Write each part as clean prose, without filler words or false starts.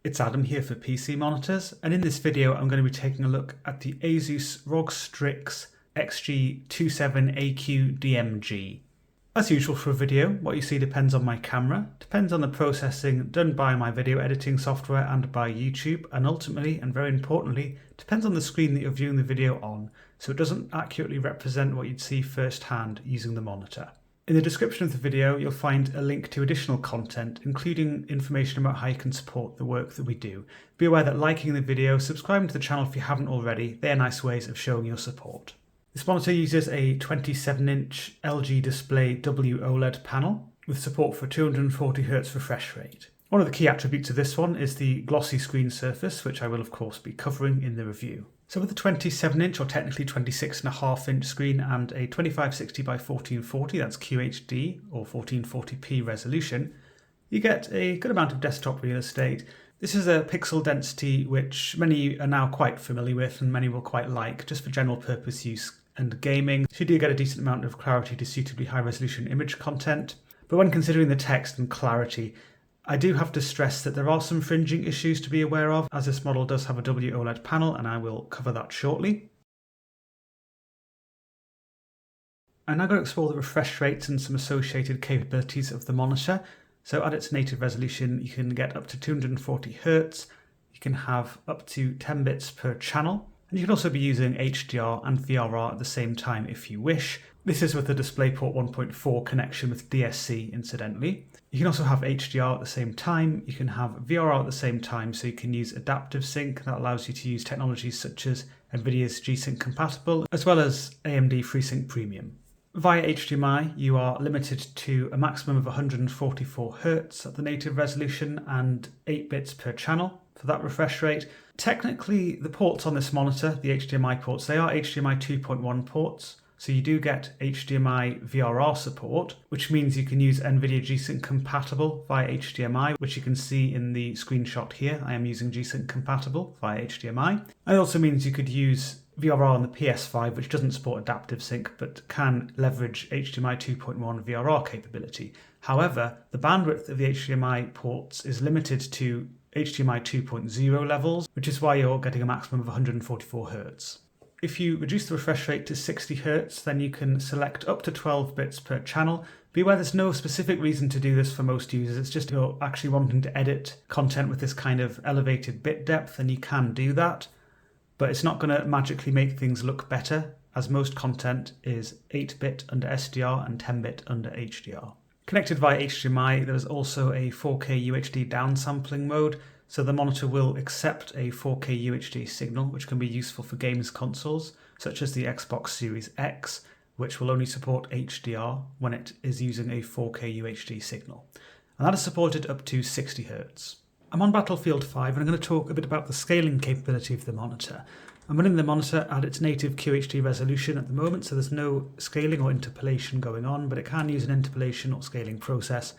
It's Adam here for PC Monitors, and in this video I'm going to be taking a look at the ASUS ROG Strix XG27AQDMG. As usual for a video, what you see depends on my camera, depends on the processing done by my video editing software and by YouTube, and ultimately, and very importantly, depends on the screen that you're viewing the video on, so it doesn't accurately represent what you'd see firsthand using the monitor. In the description of the video, you'll find a link to additional content, including information about how you can support the work that we do. Be aware that liking the video, subscribing to the channel if you haven't already, they're nice ways of showing your support. This monitor uses a 27-inch LG display WOLED panel with support for 240Hz refresh rate. One of the key attributes of this one is the glossy screen surface, which I will of course be covering in the review. So with a 27-inch or technically 26.5-inch screen and a 2560 by 1440, that's QHD or 1440p resolution, you get a good amount of desktop real estate. This is a pixel density which many are now quite familiar with and many will quite like, just for general purpose use and gaming. So you do get a decent amount of clarity to suitably high resolution image content. But when considering the text and clarity, I do have to stress that there are some fringing issues to be aware of, as this model does have a WOLED panel, and I will cover that shortly. I'm now going to explore the refresh rates and some associated capabilities of the monitor. So at its native resolution, you can get up to 240Hz, you can have up to 10 bits per channel, and you can also be using HDR and VRR at the same time if you wish. This is with the DisplayPort 1.4 connection with DSC, incidentally. You can also have HDR at the same time, you can have VRR at the same time, so you can use adaptive sync. That allows you to use technologies such as Nvidia's G-Sync compatible, as well as AMD FreeSync Premium. Via HDMI, you are limited to a maximum of 144Hz at the native resolution and 8 bits per channel for that refresh rate. Technically, the ports on this monitor, the HDMI ports, they are HDMI 2.1 ports. So you do get HDMI VRR support, which means you can use Nvidia G-Sync compatible via HDMI, which you can see in the screenshot here. I am using G-Sync compatible via HDMI. And it also means you could use VRR on the PS5, which doesn't support adaptive sync, but can leverage HDMI 2.1 VRR capability. However, the bandwidth of the HDMI ports is limited to HDMI 2.0 levels, which is why you're getting a maximum of 144Hz. If you reduce the refresh rate to 60Hz, then you can select up to 12 bits per channel. Be aware there's no specific reason to do this for most users, it's just you're actually wanting to edit content with this kind of elevated bit depth, and you can do that. But it's not going to magically make things look better, as most content is 8-bit under SDR and 10-bit under HDR. Connected via HDMI, there is also a 4K UHD downsampling mode, so the monitor will accept a 4K UHD signal, which can be useful for games consoles, such as the Xbox Series X, which will only support HDR when it is using a 4K UHD signal. And that is supported up to 60Hz. I'm on Battlefield 5 and I'm going to talk a bit about the scaling capability of the monitor. I'm running the monitor at its native QHD resolution at the moment, so there's no scaling or interpolation going on, but it can use an interpolation or scaling process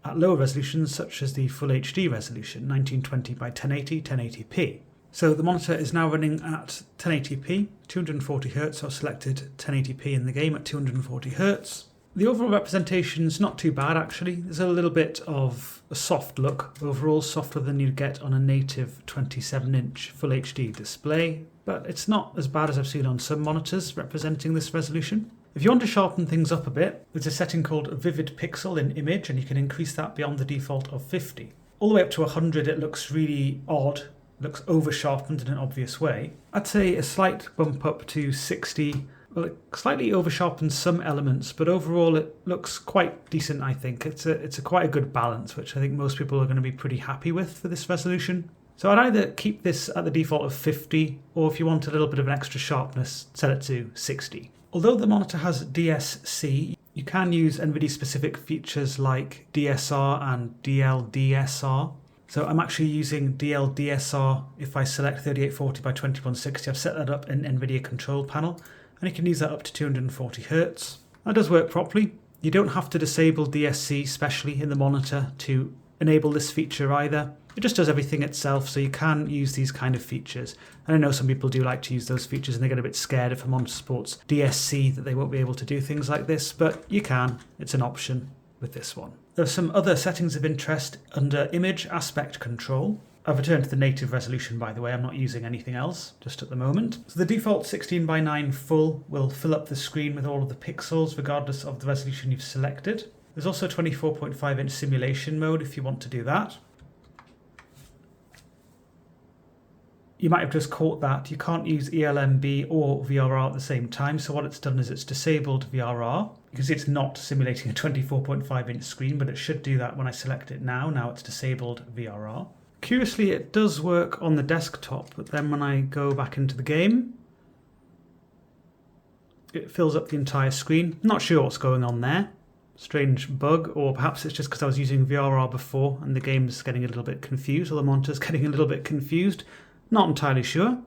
at lower resolutions such as the Full HD resolution, 1920 by 1080, 1080p. So the monitor is now running at 1080p, 240Hz, so I've selected 1080p in the game at 240Hz. The overall representation's not too bad actually. There's a little bit of a soft look, overall softer than you'd get on a native 27-inch Full HD display, but it's not as bad as I've seen on some monitors representing this resolution. If you want to sharpen things up a bit, there's a setting called Vivid Pixel in Image, and you can increase that beyond the default of 50. All the way up to 100 it looks really odd, it looks over-sharpened in an obvious way. I'd say a slight bump up to 60, well, it slightly over-sharpens some elements, but overall it looks quite decent, I think. It's a quite a good balance, which I think most people are going to be pretty happy with for this resolution. So I'd either keep this at the default of 50, or if you want a little bit of an extra sharpness, set it to 60. Although the monitor has DSC, you can use Nvidia-specific features like DSR and DLDSR. So I'm actually using DLDSR if I select 3840 by 2160. I've set that up in Nvidia control panel, and you can use that up to 240Hz. That does work properly. You don't have to disable DSC specially in the monitor to enable this feature either. It just does everything itself, so you can use these kind of features. And I know some people do like to use those features and they get a bit scared if a monitor supports DSC that they won't be able to do things like this, but you can. It's an option with this one. There are some other settings of interest under Image Aspect Control. I've returned to the native resolution, by the way. I'm not using anything else just at the moment. So the default 16:9 full will fill up the screen with all of the pixels regardless of the resolution you've selected. There's also 24.5-inch simulation mode if you want to do that. You might have just caught that. You can't use ELMB or VRR at the same time, so what it's done is it's disabled VRR. You can see it's not simulating a 24.5-inch screen, but it should do that when I select it now. Now it's disabled VRR. Curiously, it does work on the desktop, but then when I go back into the game, it fills up the entire screen. Not sure what's going on there. Strange bug, or perhaps it's just because I was using VRR before and the game's getting a little bit confused, or the monitor's getting a little bit confused. Not entirely sure.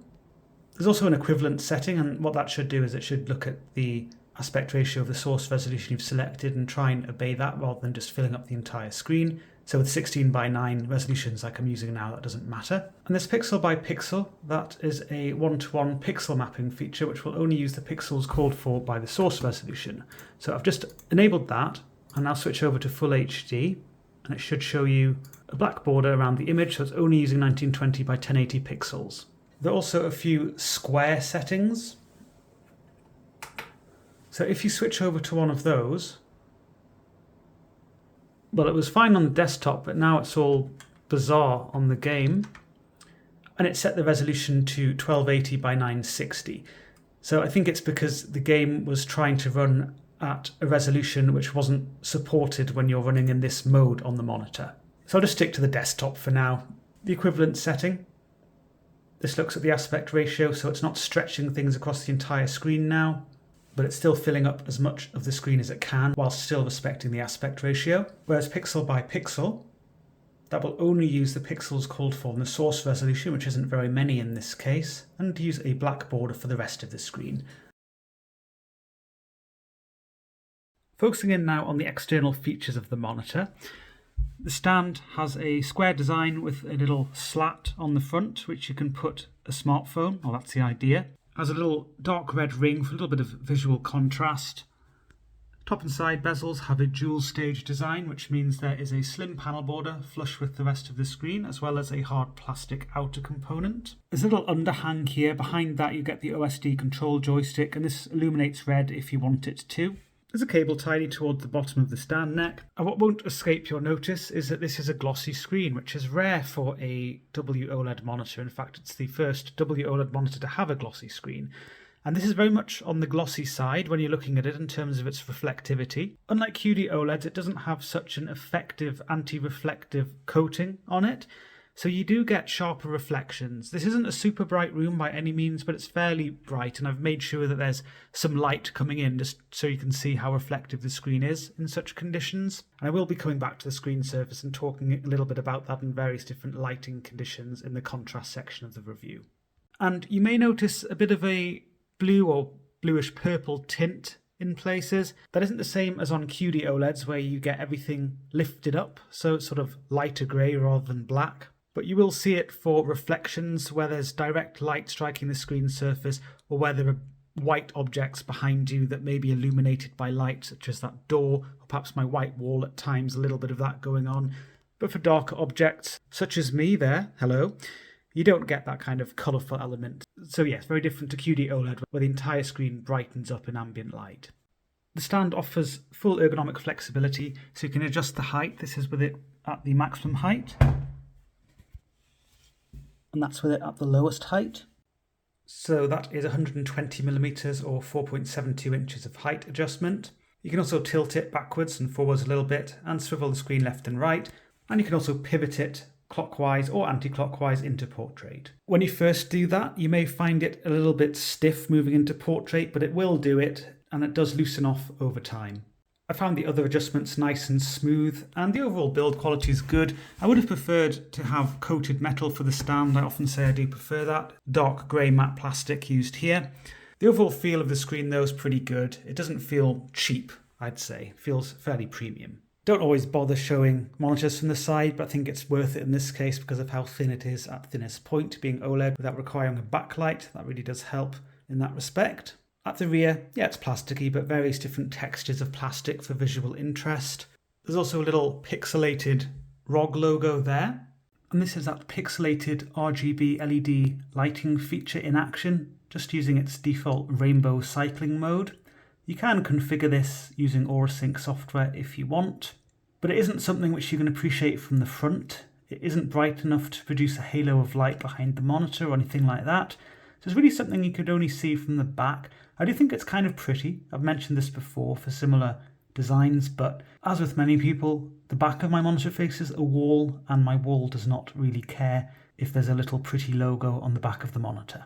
There's also an equivalent setting, and what that should do is it should look at the aspect ratio of the source resolution you've selected and try and obey that rather than just filling up the entire screen. So with 16:9 resolutions like I'm using now, that doesn't matter. And this pixel by pixel, that is a one-to-one pixel mapping feature which will only use the pixels called for by the source resolution. So I've just enabled that and now switch over to full HD, and it should show you a black border around the image, so it's only using 1920 by 1080 pixels. There are also a few square settings. So if you switch over to one of those, well, it was fine on the desktop, but now it's all bizarre on the game. And it set the resolution to 1280 by 960. So I think it's because the game was trying to run at a resolution which wasn't supported when you're running in this mode on the monitor. So I'll just stick to the desktop for now. The equivalent setting. This looks at the aspect ratio, so it's not stretching things across the entire screen now, but it's still filling up as much of the screen as it can while still respecting the aspect ratio. Whereas pixel by pixel, that will only use the pixels called for in the source resolution, which isn't very many in this case, and use a black border for the rest of the screen. Focusing in now on the external features of the monitor. The stand has a square design with a little slat on the front, which you can put a smartphone, well, that's the idea. It has a little dark red ring for a little bit of visual contrast. Top and side bezels have a dual stage design, which means there is a slim panel border flush with the rest of the screen, as well as a hard plastic outer component. There's a little underhang here. Behind that you get the OSD control joystick, and this illuminates red if you want it to. There's a cable tidy toward the bottom of the stand neck. And what won't escape your notice is that this is a glossy screen, which is rare for a WOLED monitor. In fact, it's the first WOLED monitor to have a glossy screen. And this is very much on the glossy side when you're looking at it in terms of its reflectivity. Unlike QD-OLEDs, it doesn't have such an effective anti-reflective coating on it, so you do get sharper reflections. This isn't a super bright room by any means, but it's fairly bright, and I've made sure that there's some light coming in just so you can see how reflective the screen is in such conditions. And I will be coming back to the screen surface and talking a little bit about that in various different lighting conditions in the contrast section of the review. And you may notice a bit of a blue or bluish purple tint in places. That isn't the same as on QD-OLEDs where you get everything lifted up, so it's sort of lighter grey rather than black. But you will see it for reflections where there's direct light striking the screen surface, or where there are white objects behind you that may be illuminated by light, such as that door, or perhaps my white wall at times, a little bit of that going on. But for darker objects, such as me there, hello, you don't get that kind of colourful element. So yes, very different to QD-OLED, where the entire screen brightens up in ambient light. The stand offers full ergonomic flexibility, so you can adjust the height. This is with it at the maximum height, and that's with it at the lowest height. So that is 120mm or 4.72 inches of height adjustment. You can also tilt it backwards and forwards a little bit and swivel the screen left and right, and you can also pivot it clockwise or anti-clockwise into portrait. When you first do that, you may find it a little bit stiff moving into portrait, but it will do it, and it does loosen off over time. I found the other adjustments nice and smooth, and the overall build quality is good. I would have preferred to have coated metal for the stand. I often say I do prefer that. Dark grey matte plastic used here. The overall feel of the screen though is pretty good. It doesn't feel cheap, I'd say. It feels fairly premium. Don't always bother showing monitors from the side, but I think it's worth it in this case because of how thin it is at thinnest point, being OLED without requiring a backlight. That really does help in that respect. At the rear, yeah, it's plasticky, but various different textures of plastic for visual interest. There's also a little pixelated ROG logo there. And this is that pixelated RGB LED lighting feature in action, just using its default rainbow cycling mode. You can configure this using AuraSync software if you want, but it isn't something which you can appreciate from the front. It isn't bright enough to produce a halo of light behind the monitor or anything like that. So it's really something you could only see from the back. I do think it's kind of pretty. I've mentioned this before for similar designs, but as with many people, the back of my monitor faces a wall, and my wall does not really care if there's a little pretty logo on the back of the monitor.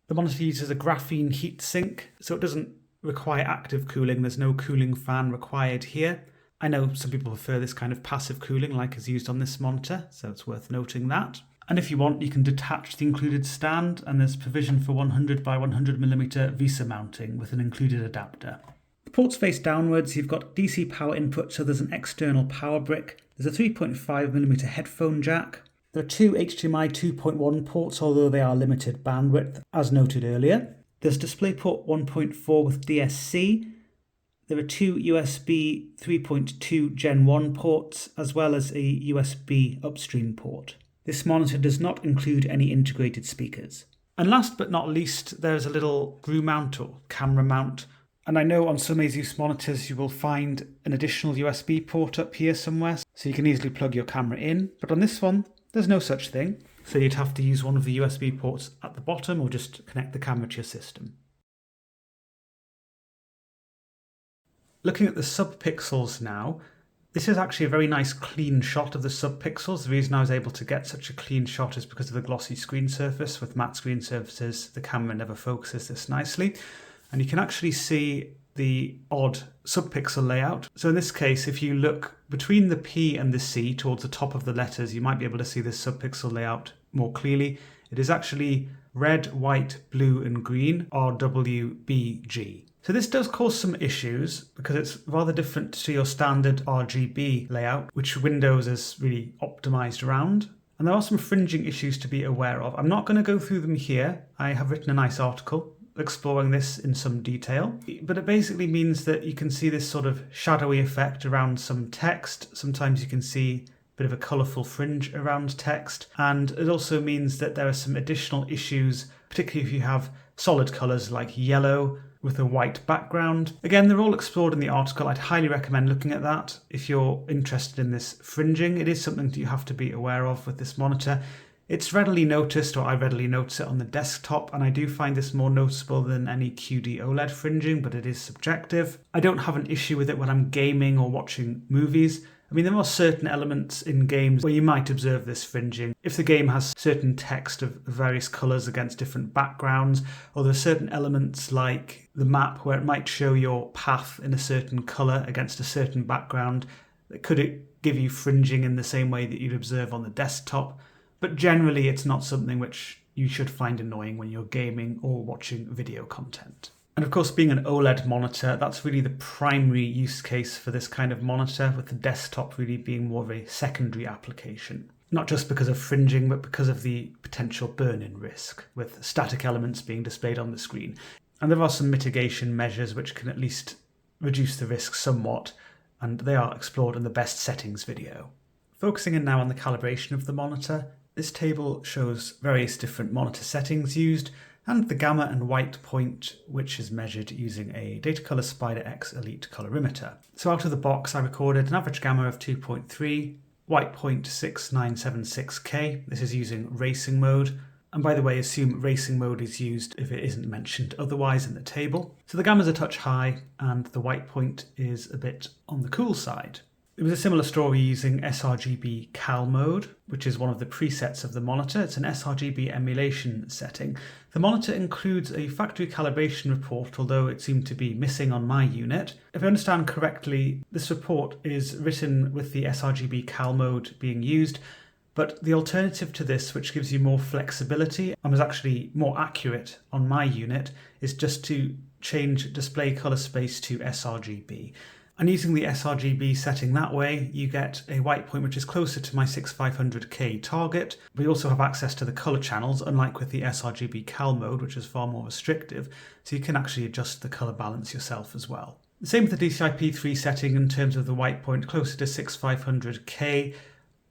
The monitor uses a graphene heatsink, so it doesn't require active cooling. There's no cooling fan required here. I know some people prefer this kind of passive cooling like is used on this monitor, so it's worth noting that. And if you want, you can detach the included stand, and there's provision for 100 by 100mm VESA mounting with an included adapter. The ports face downwards. You've got DC power input, so there's an external power brick. There's a 3.5mm headphone jack. There are two HDMI 2.1 ports, although they are limited bandwidth, as noted earlier. There's DisplayPort 1.4 with DSC. There are two USB 3.2 Gen 1 ports, as well as a USB upstream port. This monitor does not include any integrated speakers. And last but not least, there's a little screw mount or camera mount. And I know on some ASUS monitors you will find an additional USB port up here somewhere, so you can easily plug your camera in. But on this one, there's no such thing. So you'd have to use one of the USB ports at the bottom or just connect the camera to your system. Looking at the subpixels now, this is actually a very nice clean shot of the subpixels. The reason I was able to get such a clean shot is because of the glossy screen surface. With matte screen surfaces, the camera never focuses this nicely. And you can actually see the odd subpixel layout. So in this case, if you look between the P and the C towards the top of the letters, you might be able to see this subpixel layout more clearly. It is actually red, white, blue, and green, RWBG. So this does cause some issues because it's rather different to your standard RGB layout, which Windows is really optimized around. And there are some fringing issues to be aware of. I'm not going to go through them here. I have written a nice article exploring this in some detail, but it basically means that you can see this sort of shadowy effect around some text. Sometimes you can see a bit of a colourful fringe around text, and it also means that there are some additional issues, particularly if you have solid colours like yellow with a white background. Again, they're all explored in the article. I'd highly recommend looking at that if you're interested in this fringing. It is something that you have to be aware of with this monitor. It's readily noticed, or I readily notice it on the desktop, and I do find this more noticeable than any QD OLED fringing, but it is subjective. I don't have an issue with it when I'm gaming or watching movies. I mean, there are certain elements in games where you might observe this fringing. If the game has certain text of various colours against different backgrounds, or there are certain elements like the map where it might show your path in a certain colour against a certain background, could it give you fringing in the same way that you'd observe on the desktop? But generally, it's not something which you should find annoying when you're gaming or watching video content. And of course, being an OLED monitor, that's really the primary use case for this kind of monitor, with the desktop really being more of a secondary application. Not just because of fringing, but because of the potential burn-in risk, with static elements being displayed on the screen. And there are some mitigation measures which can at least reduce the risk somewhat, and they are explored in the best settings video. Focusing in now on the calibration of the monitor, this table shows various different monitor settings used, and the gamma and white point, which is measured using a Datacolor Spider X Elite colorimeter. So out of the box, I recorded an average gamma of 2.3, white point 6976K. This is using racing mode. And by the way, assume racing mode is used if it isn't mentioned otherwise in the table. So the gamma's a touch high, and the white point is a bit on the cool side. It was a similar story using sRGB Cal mode, which is one of the presets of the monitor. It's an sRGB emulation setting. The monitor includes a factory calibration report, although it seemed to be missing on my unit. If I understand correctly, this report is written with the sRGB Cal mode being used, but the alternative to this, which gives you more flexibility and was actually more accurate on my unit, is just to change display color space to sRGB. And using the sRGB setting that way, you get a white point which is closer to my 6500K target, but you also have access to the color channels, unlike with the sRGB Cal mode, which is far more restrictive, so you can actually adjust the color balance yourself as well. The same with the DCI-P3 setting in terms of the white point, closer to 6500K.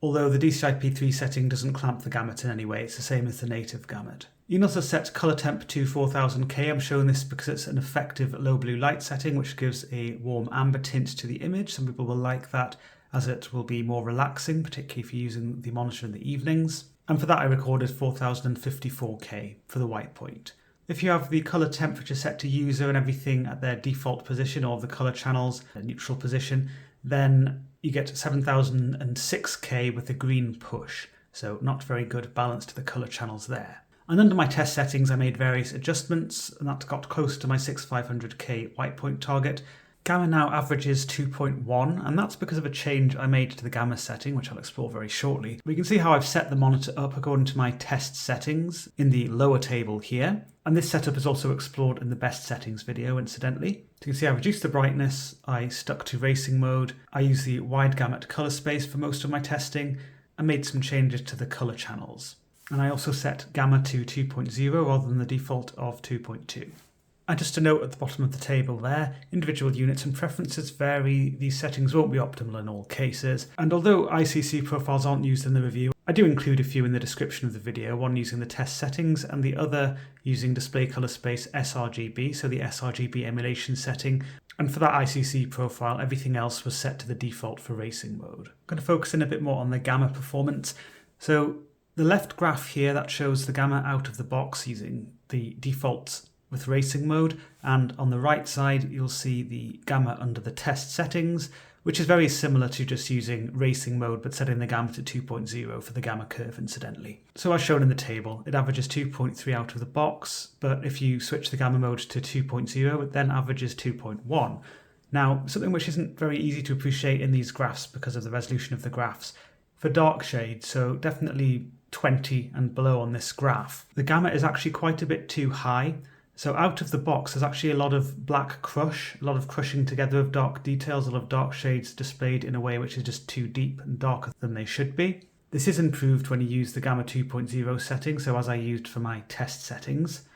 although the DCI-P3 setting doesn't clamp the gamut in any way, it's the same as the native gamut. You can also set color temp to 4000K. I'm showing this because it's an effective low blue light setting which gives a warm amber tint to the image. Some people will like that as it will be more relaxing, particularly if you're using the monitor in the evenings. And for that I recorded 4054K for the white point. If you have the color temperature set to user and everything at their default position, or the color channels at neutral position, then you get 7006K with the green push. So not very good balance to the color channels there. And under my test settings I made various adjustments, and that got close to my 6500K white point target. Gamma now averages 2.1, and that's because of a change I made to the gamma setting, which I'll explore very shortly. We can see how I've set the monitor up according to my test settings in the lower table here. And this setup is also explored in the best settings video, incidentally. So you can see I reduced the brightness, I stuck to racing mode, I used the wide gamut color space for most of my testing, and made some changes to the color channels. And I also set gamma to 2.0 rather than the default of 2.2. And just a note at the bottom of the table there, individual units and preferences vary. These settings won't be optimal in all cases. And although ICC profiles aren't used in the review, I do include a few in the description of the video, one using the test settings and the other using display color space sRGB, so the sRGB emulation setting. And for that ICC profile, everything else was set to the default for racing mode. I'm going to focus in a bit more on the gamma performance. So the left graph here, that shows the gamma out of the box using the defaults with racing mode, and on the right side you'll see the gamma under the test settings, which is very similar to just using racing mode but setting the gamma to 2.0 for the gamma curve, incidentally. So as shown in the table, it averages 2.3 out of the box, but if you switch the gamma mode to 2.0 it then averages 2.1. Now, something which isn't very easy to appreciate in these graphs because of the resolution of the graphs, for dark shades, so definitely 20 and below on this graph, the gamma is actually quite a bit too high. So out of the box, there's actually a lot of black crush, a lot of crushing together of dark details, a lot of dark shades displayed in a way which is just too deep and darker than they should be. This is improved when you use the gamma 2.0 setting, so as I used for my test settings.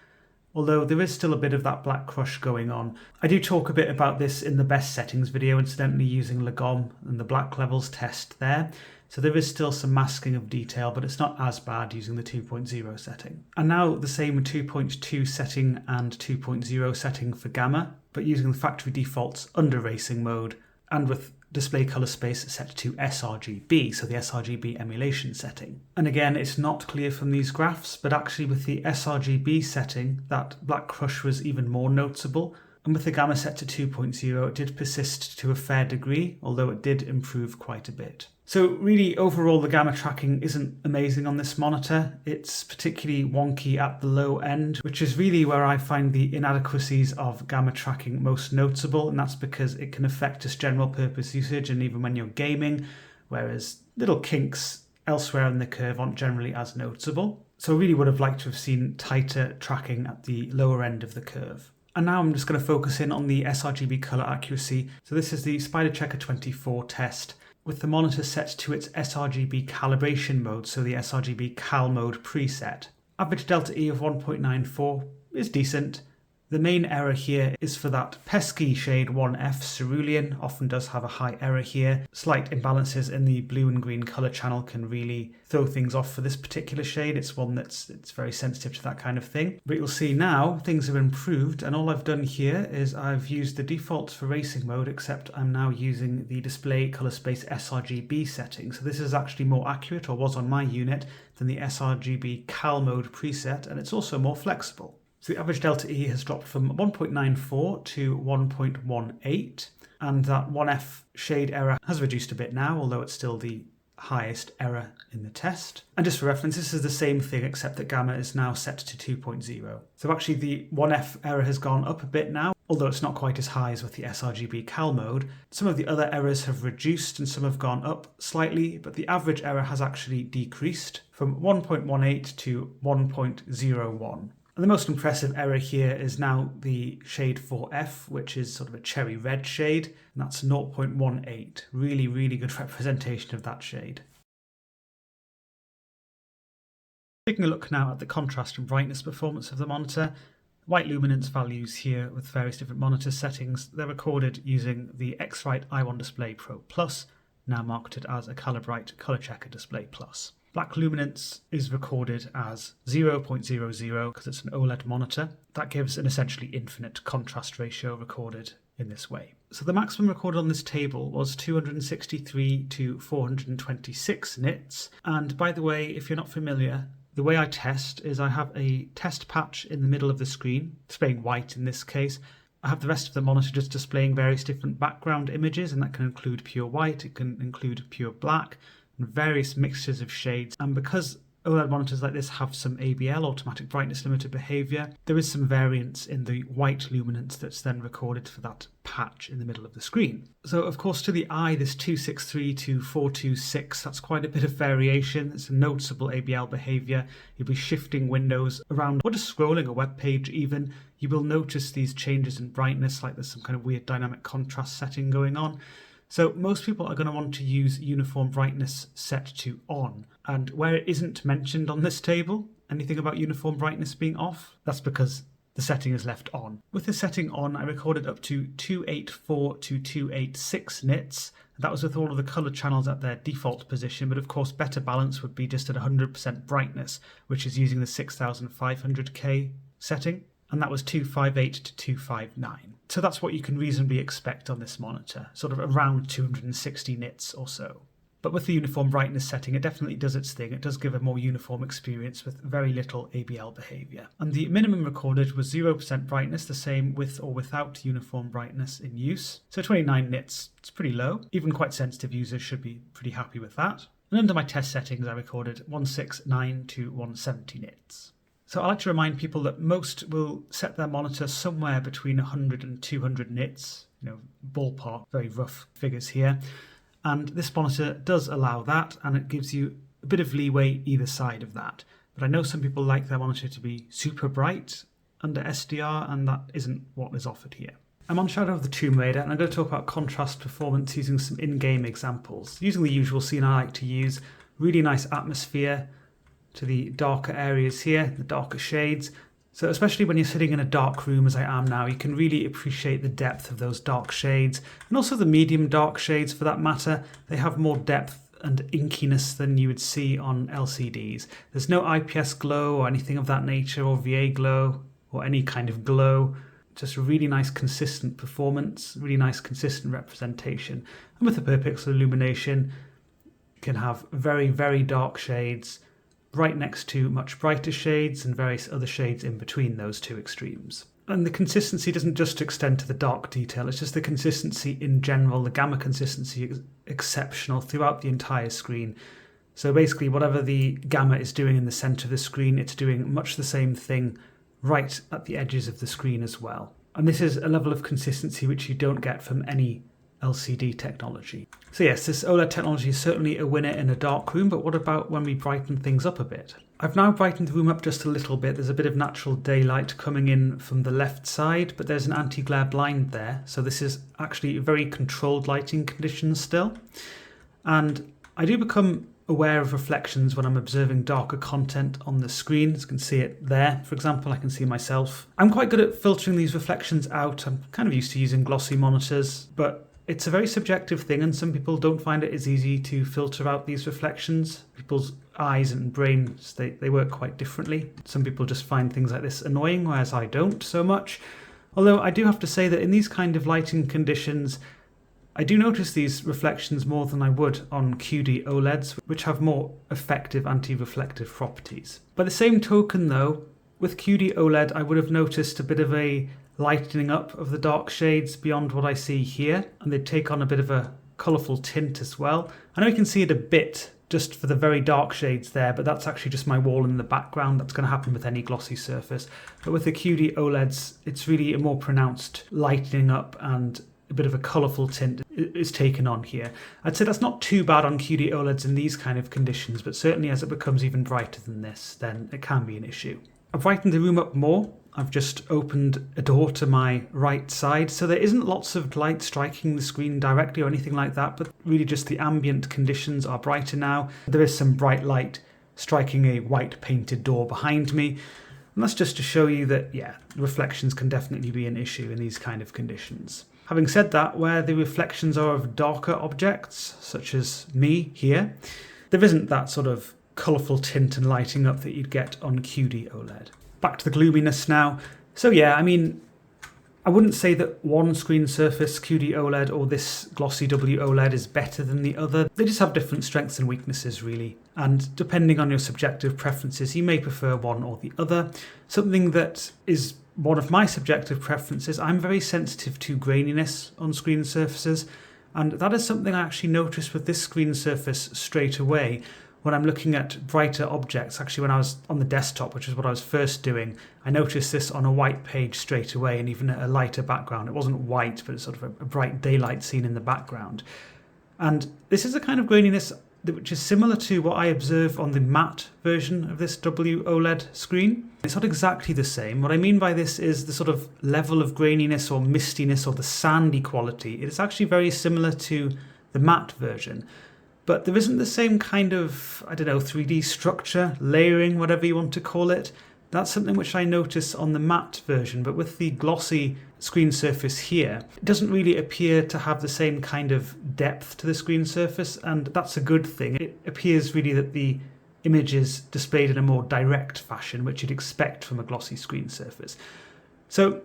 Although there is still a bit of that black crush going on. I do talk a bit about this in the best settings video, incidentally using Lagom and the black levels test there. So there is still some masking of detail, but it's not as bad using the 2.0 setting. And now the same 2.2 setting and 2.0 setting for gamma, but using the factory defaults under racing mode and with display color space set to sRGB, so the sRGB emulation setting. And again, it's not clear from these graphs, but actually with the sRGB setting, that black crush was even more noticeable. And with the gamma set to 2.0, it did persist to a fair degree, although it did improve quite a bit. So really, overall, the gamma tracking isn't amazing on this monitor. It's particularly wonky at the low end, which is really where I find the inadequacies of gamma tracking most noticeable, and that's because it can affect just general purpose usage and even when you're gaming, whereas little kinks elsewhere in the curve aren't generally as noticeable. So I really would have liked to have seen tighter tracking at the lower end of the curve. And now I'm just going to focus in on the sRGB color accuracy. So this is the Spider Checker 24 test with the monitor set to its sRGB calibration mode, so the sRGB cal mode preset. Average delta E of 1.94 is decent. The main error here is for that pesky shade 1F cerulean, often does have a high error here. Slight imbalances in the blue and green color channel can really throw things off for this particular shade. It's one it's very sensitive to that kind of thing. But you'll see now things have improved, and all I've done here is I've used the defaults for racing mode, except I'm now using the display color space sRGB setting. So this is actually more accurate, or was on my unit, than the sRGB cal mode preset, and it's also more flexible. So the average delta E has dropped from 1.94 to 1.18, and that 1F shade error has reduced a bit now, although it's still the highest error in the test. And just for reference, this is the same thing except that gamma is now set to 2.0. So actually the 1F error has gone up a bit now, although it's not quite as high as with the sRGB cal mode. Some of the other errors have reduced and some have gone up slightly, but the average error has actually decreased from 1.18 to 1.01. And the most impressive error here is now the shade 4F, which is sort of a cherry red shade, and that's 0.18. Really, really good representation of that shade. Taking a look now at the contrast and brightness performance of the monitor, white luminance values here with various different monitor settings, they're recorded using the X-Rite i1 Display Pro Plus, now marketed as a Calibrite Color Checker Display Plus. Black luminance is recorded as 0.00 because it's an OLED monitor. That gives an essentially infinite contrast ratio recorded in this way. So the maximum recorded on this table was 263 to 426 nits. And by the way, if you're not familiar, the way I test is I have a test patch in the middle of the screen, displaying white in this case. I have the rest of the monitor just displaying various different background images, and that can include pure white, it can include pure black, and various mixtures of shades. And because OLED monitors like this have some ABL, automatic brightness limiter behavior, there is some variance in the white luminance that's then recorded for that patch in the middle of the screen. So of course to the eye, this 263 to 426, that's quite a bit of variation. It's a noticeable ABL behavior. You'll be shifting windows around or just scrolling a web page even. You will notice these changes in brightness, like there's some kind of weird dynamic contrast setting going on. So most people are going to want to use uniform brightness set to on. And where it isn't mentioned on this table, anything about uniform brightness being off, that's because the setting is left on. With the setting on, I recorded up to 284 to 286 nits. That was with all of the color channels at their default position, but of course better balance would be just at 100% brightness, which is using the 6500K setting. And that was 258 to 259. So that's what you can reasonably expect on this monitor, sort of around 260 nits or so. But with the uniform brightness setting, it definitely does its thing. It does give a more uniform experience with very little ABL behavior. And the minimum recorded was 0% brightness, the same with or without uniform brightness in use. So 29 nits, it's pretty low. Even quite sensitive users should be pretty happy with that. And under my test settings, I recorded 169 to 170 nits. So I like to remind people that most will set their monitor somewhere between 100 and 200 nits, ballpark, very rough figures here. And this monitor does allow that, and it gives you a bit of leeway either side of that. But I know some people like their monitor to be super bright under SDR, and that isn't what is offered here. I'm on Shadow of the Tomb Raider, and I'm going to talk about contrast performance using some in-game examples. Using the usual scene I like to use, really nice atmosphere to the darker areas here, the darker shades. So especially when you're sitting in a dark room as I am now, you can really appreciate the depth of those dark shades, and also the medium dark shades for that matter. They have more depth and inkiness than you would see on LCDs. There's no IPS glow or anything of that nature, or VA glow or any kind of glow. Just a really nice consistent performance, really nice consistent representation. And with the per pixel illumination, you can have very, very dark shades right next to much brighter shades and various other shades in between those two extremes. And the consistency doesn't just extend to the dark detail, it's just the consistency in general. The gamma consistency is exceptional throughout the entire screen. So basically whatever the gamma is doing in the center of the screen, it's doing much the same thing right at the edges of the screen as well. And this is a level of consistency which you don't get from any LCD technology. So yes, this OLED technology is certainly a winner in a dark room, but what about when we brighten things up a bit? I've now brightened the room up just a little bit. There's a bit of natural daylight coming in from the left side, but there's an anti-glare blind there. So this is actually very controlled lighting conditions still. And I do become aware of reflections when I'm observing darker content on the screen. As you can see it there, for example, I can see myself. I'm quite good at filtering these reflections out. I'm kind of used to using glossy monitors, but it's a very subjective thing, and some people don't find it as easy to filter out these reflections. People's eyes and brains, they work quite differently. Some people just find things like this annoying, whereas I don't so much. Although I do have to say that in these kind of lighting conditions, I do notice these reflections more than I would on QD OLEDs, which have more effective anti-reflective properties. By the same token though, with QD OLED I would have noticed a bit of a lightening up of the dark shades beyond what I see here, and they take on a bit of a colourful tint as well. I know you can see it a bit just for the very dark shades there, but that's actually just my wall in the background. That's going to happen with any glossy surface. But with the QD OLEDs, it's really a more pronounced lightening up, and a bit of a colourful tint is taken on here. I'd say that's not too bad on QD OLEDs in these kind of conditions, but certainly as it becomes even brighter than this, then it can be an issue. I've brightened the room up more. I've just opened a door to my right side, so there isn't lots of light striking the screen directly or anything like that, but really just the ambient conditions are brighter now. There is some bright light striking a white painted door behind me, and that's just to show you that, yeah, reflections can definitely be an issue in these kind of conditions. Having said that, where the reflections are of darker objects, such as me here, there isn't that sort of colourful tint and lighting up that you'd get on QD OLED. Back to the gloominess now. So yeah, I mean, I wouldn't say that one screen surface, QD OLED or this glossy WOLED, is better than the other. They just have different strengths and weaknesses really. And depending on your subjective preferences, you may prefer one or the other. Something that is one of my subjective preferences, I'm very sensitive to graininess on screen surfaces. And that is something I actually noticed with this screen surface straight away when I'm looking at brighter objects. Actually, when I was on the desktop, which is what I was first doing, I noticed this on a white page straight away, and even a lighter background. It wasn't white, but it's sort of a bright daylight scene in the background. And this is a kind of graininess which is similar to what I observe on the matte version of this WOLED screen. It's not exactly the same. What I mean by this is the sort of level of graininess or mistiness or the sandy quality. It is actually very similar to the matte version. But there isn't the same kind of, 3D structure, layering, whatever you want to call it. That's something which I notice on the matte version, but with the glossy screen surface here, it doesn't really appear to have the same kind of depth to the screen surface, and that's a good thing. It appears really that the image is displayed in a more direct fashion, which you'd expect from a glossy screen surface. So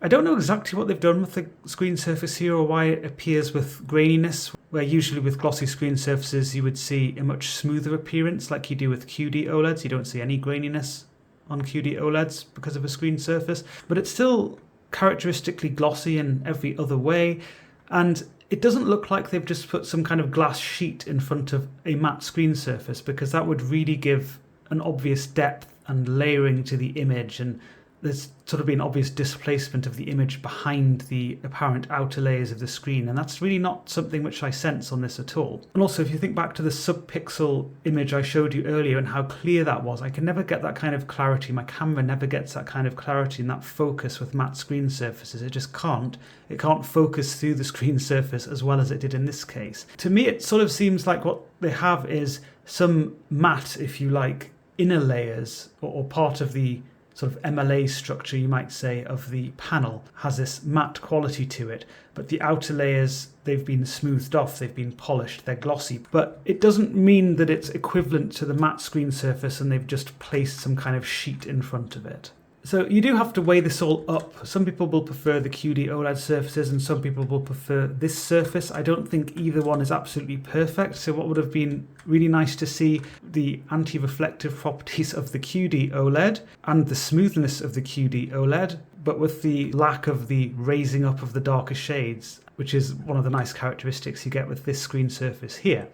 I don't know exactly what they've done with the screen surface here or why it appears with graininess, where usually with glossy screen surfaces you would see a much smoother appearance like you do with QD OLEDs. You don't see any graininess on QD OLEDs because of a screen surface, but it's still characteristically glossy in every other way, and it doesn't look like they've just put some kind of glass sheet in front of a matte screen surface, because that would really give an obvious depth and layering to the image, and there's sort of been obvious displacement of the image behind the apparent outer layers of the screen, and that's really not something which I sense on this at all. And also, if you think back to the subpixel image I showed you earlier and how clear that was, I can never get that kind of clarity. My camera never gets that kind of clarity and that focus with matte screen surfaces. It just can't. It can't focus through the screen surface as well as it did in this case. To me, it sort of seems like what they have is some matte, if you like, inner layers or part of the sort of MLA structure, you might say, of the panel has this matte quality to it, but the outer layers, they've been smoothed off, they've been polished, they're glossy. But it doesn't mean that it's equivalent to the matte screen surface and they've just placed some kind of sheet in front of it. So you do have to weigh this all up. Some people will prefer the QD OLED surfaces and some people will prefer this surface. I don't think either one is absolutely perfect. So what would have been really nice to see the anti-reflective properties of the QD OLED and the smoothness of the QD OLED, but with the lack of the raising up of the darker shades, which is one of the nice characteristics you get with this screen surface here.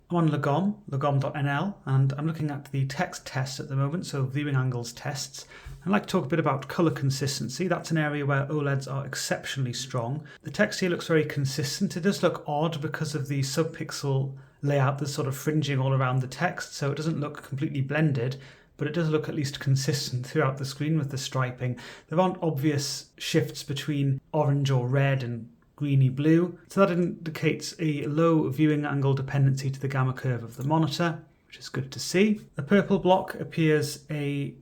I'm on logom.nl, and I'm looking at the text test at the moment, so viewing angles tests. I'd like to talk a bit about colour consistency. That's an area where OLEDs are exceptionally strong. The text here looks very consistent. It does look odd because of the subpixel layout that's sort of fringing all around the text, so it doesn't look completely blended, but it does look at least consistent throughout the screen with the striping. There aren't obvious shifts between orange or red and greeny blue, so that indicates a low viewing angle dependency to the gamma curve of the monitor, which is good to see. The purple block appears a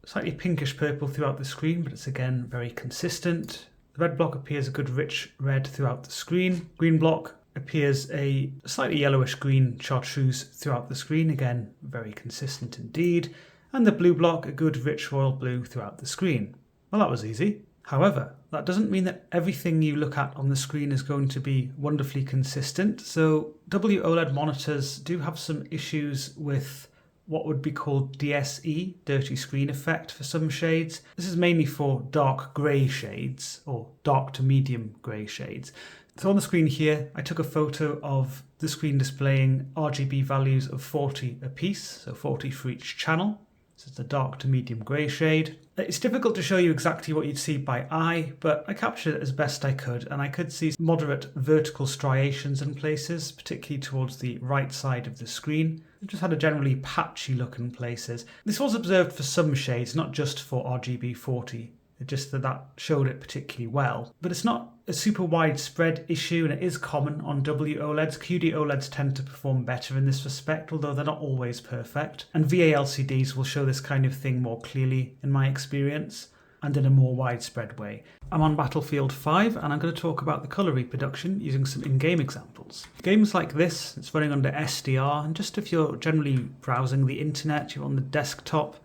slightly pinkish purple throughout the screen, but it's again very consistent. The red block appears a good rich red throughout the screen. Green block appears a slightly yellowish green chartreuse throughout the screen, again very consistent indeed. And the blue block, a good rich royal blue throughout the screen. Well, that was easy. However, that doesn't mean that everything you look at on the screen is going to be wonderfully consistent. So WOLED monitors do have some issues with what would be called DSE, dirty screen effect, for some shades. This is mainly for dark grey shades or dark to medium grey shades. So on the screen here, I took a photo of the screen displaying RGB values of 40 apiece, so 40 for each channel. So it's a dark to medium grey shade. It's difficult to show you exactly what you'd see by eye, but I captured it as best I could, and I could see moderate vertical striations in places, particularly towards the right side of the screen. It just had a generally patchy look in places. This was observed for some shades, not just for RGB 40. It's just that showed it particularly well. But it's not a super widespread issue, and it is common on WOLEDs. QD OLEDs tend to perform better in this respect, although they're not always perfect. And VA LCDs will show this kind of thing more clearly, in my experience. and in a more widespread way. I'm on Battlefield 5 and I'm going to talk about the colour reproduction using some in-game examples. Games like this, it's running under SDR, and just if you're generally browsing the internet, you're on the desktop,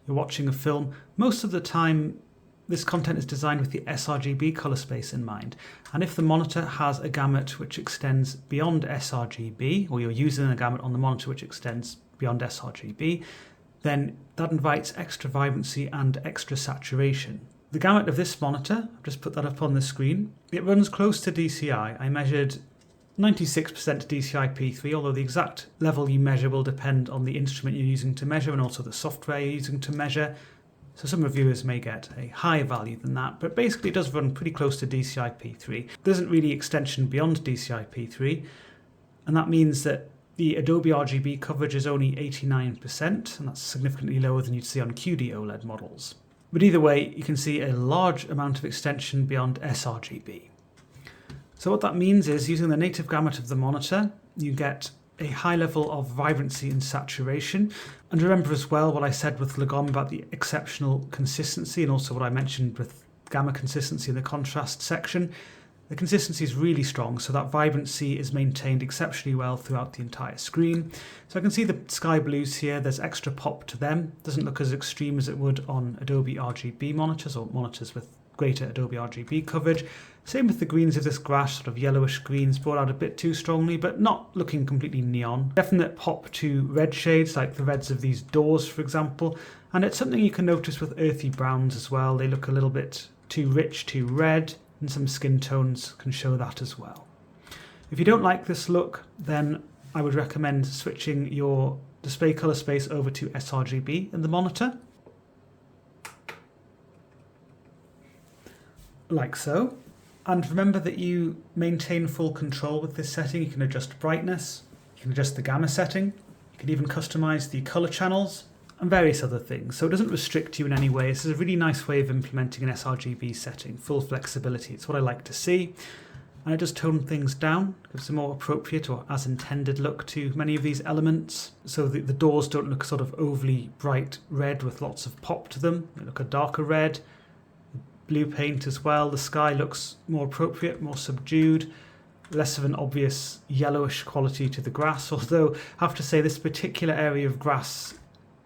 you're watching a film, most of the time this content is designed with the sRGB colour space in mind. And if the monitor has a gamut which extends beyond sRGB, or you're using a gamut on the monitor which extends beyond sRGB, then that invites extra vibrancy and extra saturation. The gamut of this monitor, I've just put that up on the screen, it runs close to DCI. I measured 96% DCI P3, although the exact level you measure will depend on the instrument you're using to measure and also the software you're using to measure. So some reviewers may get a higher value than that, but basically it does run pretty close to DCI P3. There isn't really extension beyond DCI P3, and that means that the Adobe RGB coverage is only 89%, and that's significantly lower than you'd see on QD OLED models. But either way, you can see a large amount of extension beyond sRGB. So what that means is, using the native gamut of the monitor, you get a high level of vibrancy and saturation. And remember as well what I said with Lagom about the exceptional consistency, and also what I mentioned with gamma consistency in the contrast section. The consistency is really strong, so that vibrancy is maintained exceptionally well throughout the entire screen. So I can see the sky blues here, there's extra pop to them. Doesn't look as extreme as it would on Adobe RGB monitors or monitors with greater Adobe RGB coverage. Same with the greens of this grass, sort of yellowish greens, brought out a bit too strongly, but not looking completely neon. Definite pop to red shades, like the reds of these doors, for example. And it's something you can notice with earthy browns as well. They look a little bit too rich, too red, and some skin tones can show that as well. If you don't like this look, then I would recommend switching your display color space over to sRGB in the monitor. Like so. And remember that you maintain full control with this setting. You can adjust brightness, you can adjust the gamma setting, you can even customize the color channels and various other things. So it doesn't restrict you in any way. This is a really nice way of implementing an sRGB setting, full flexibility. It's what I like to see. And it does tone things down, gives a more appropriate or as intended look to many of these elements. So the doors don't look sort of overly bright red with lots of pop to them. They look a darker red. Blue paint as well. The sky looks more appropriate, more subdued, less of an obvious yellowish quality to the grass, although I have to say this particular area of grass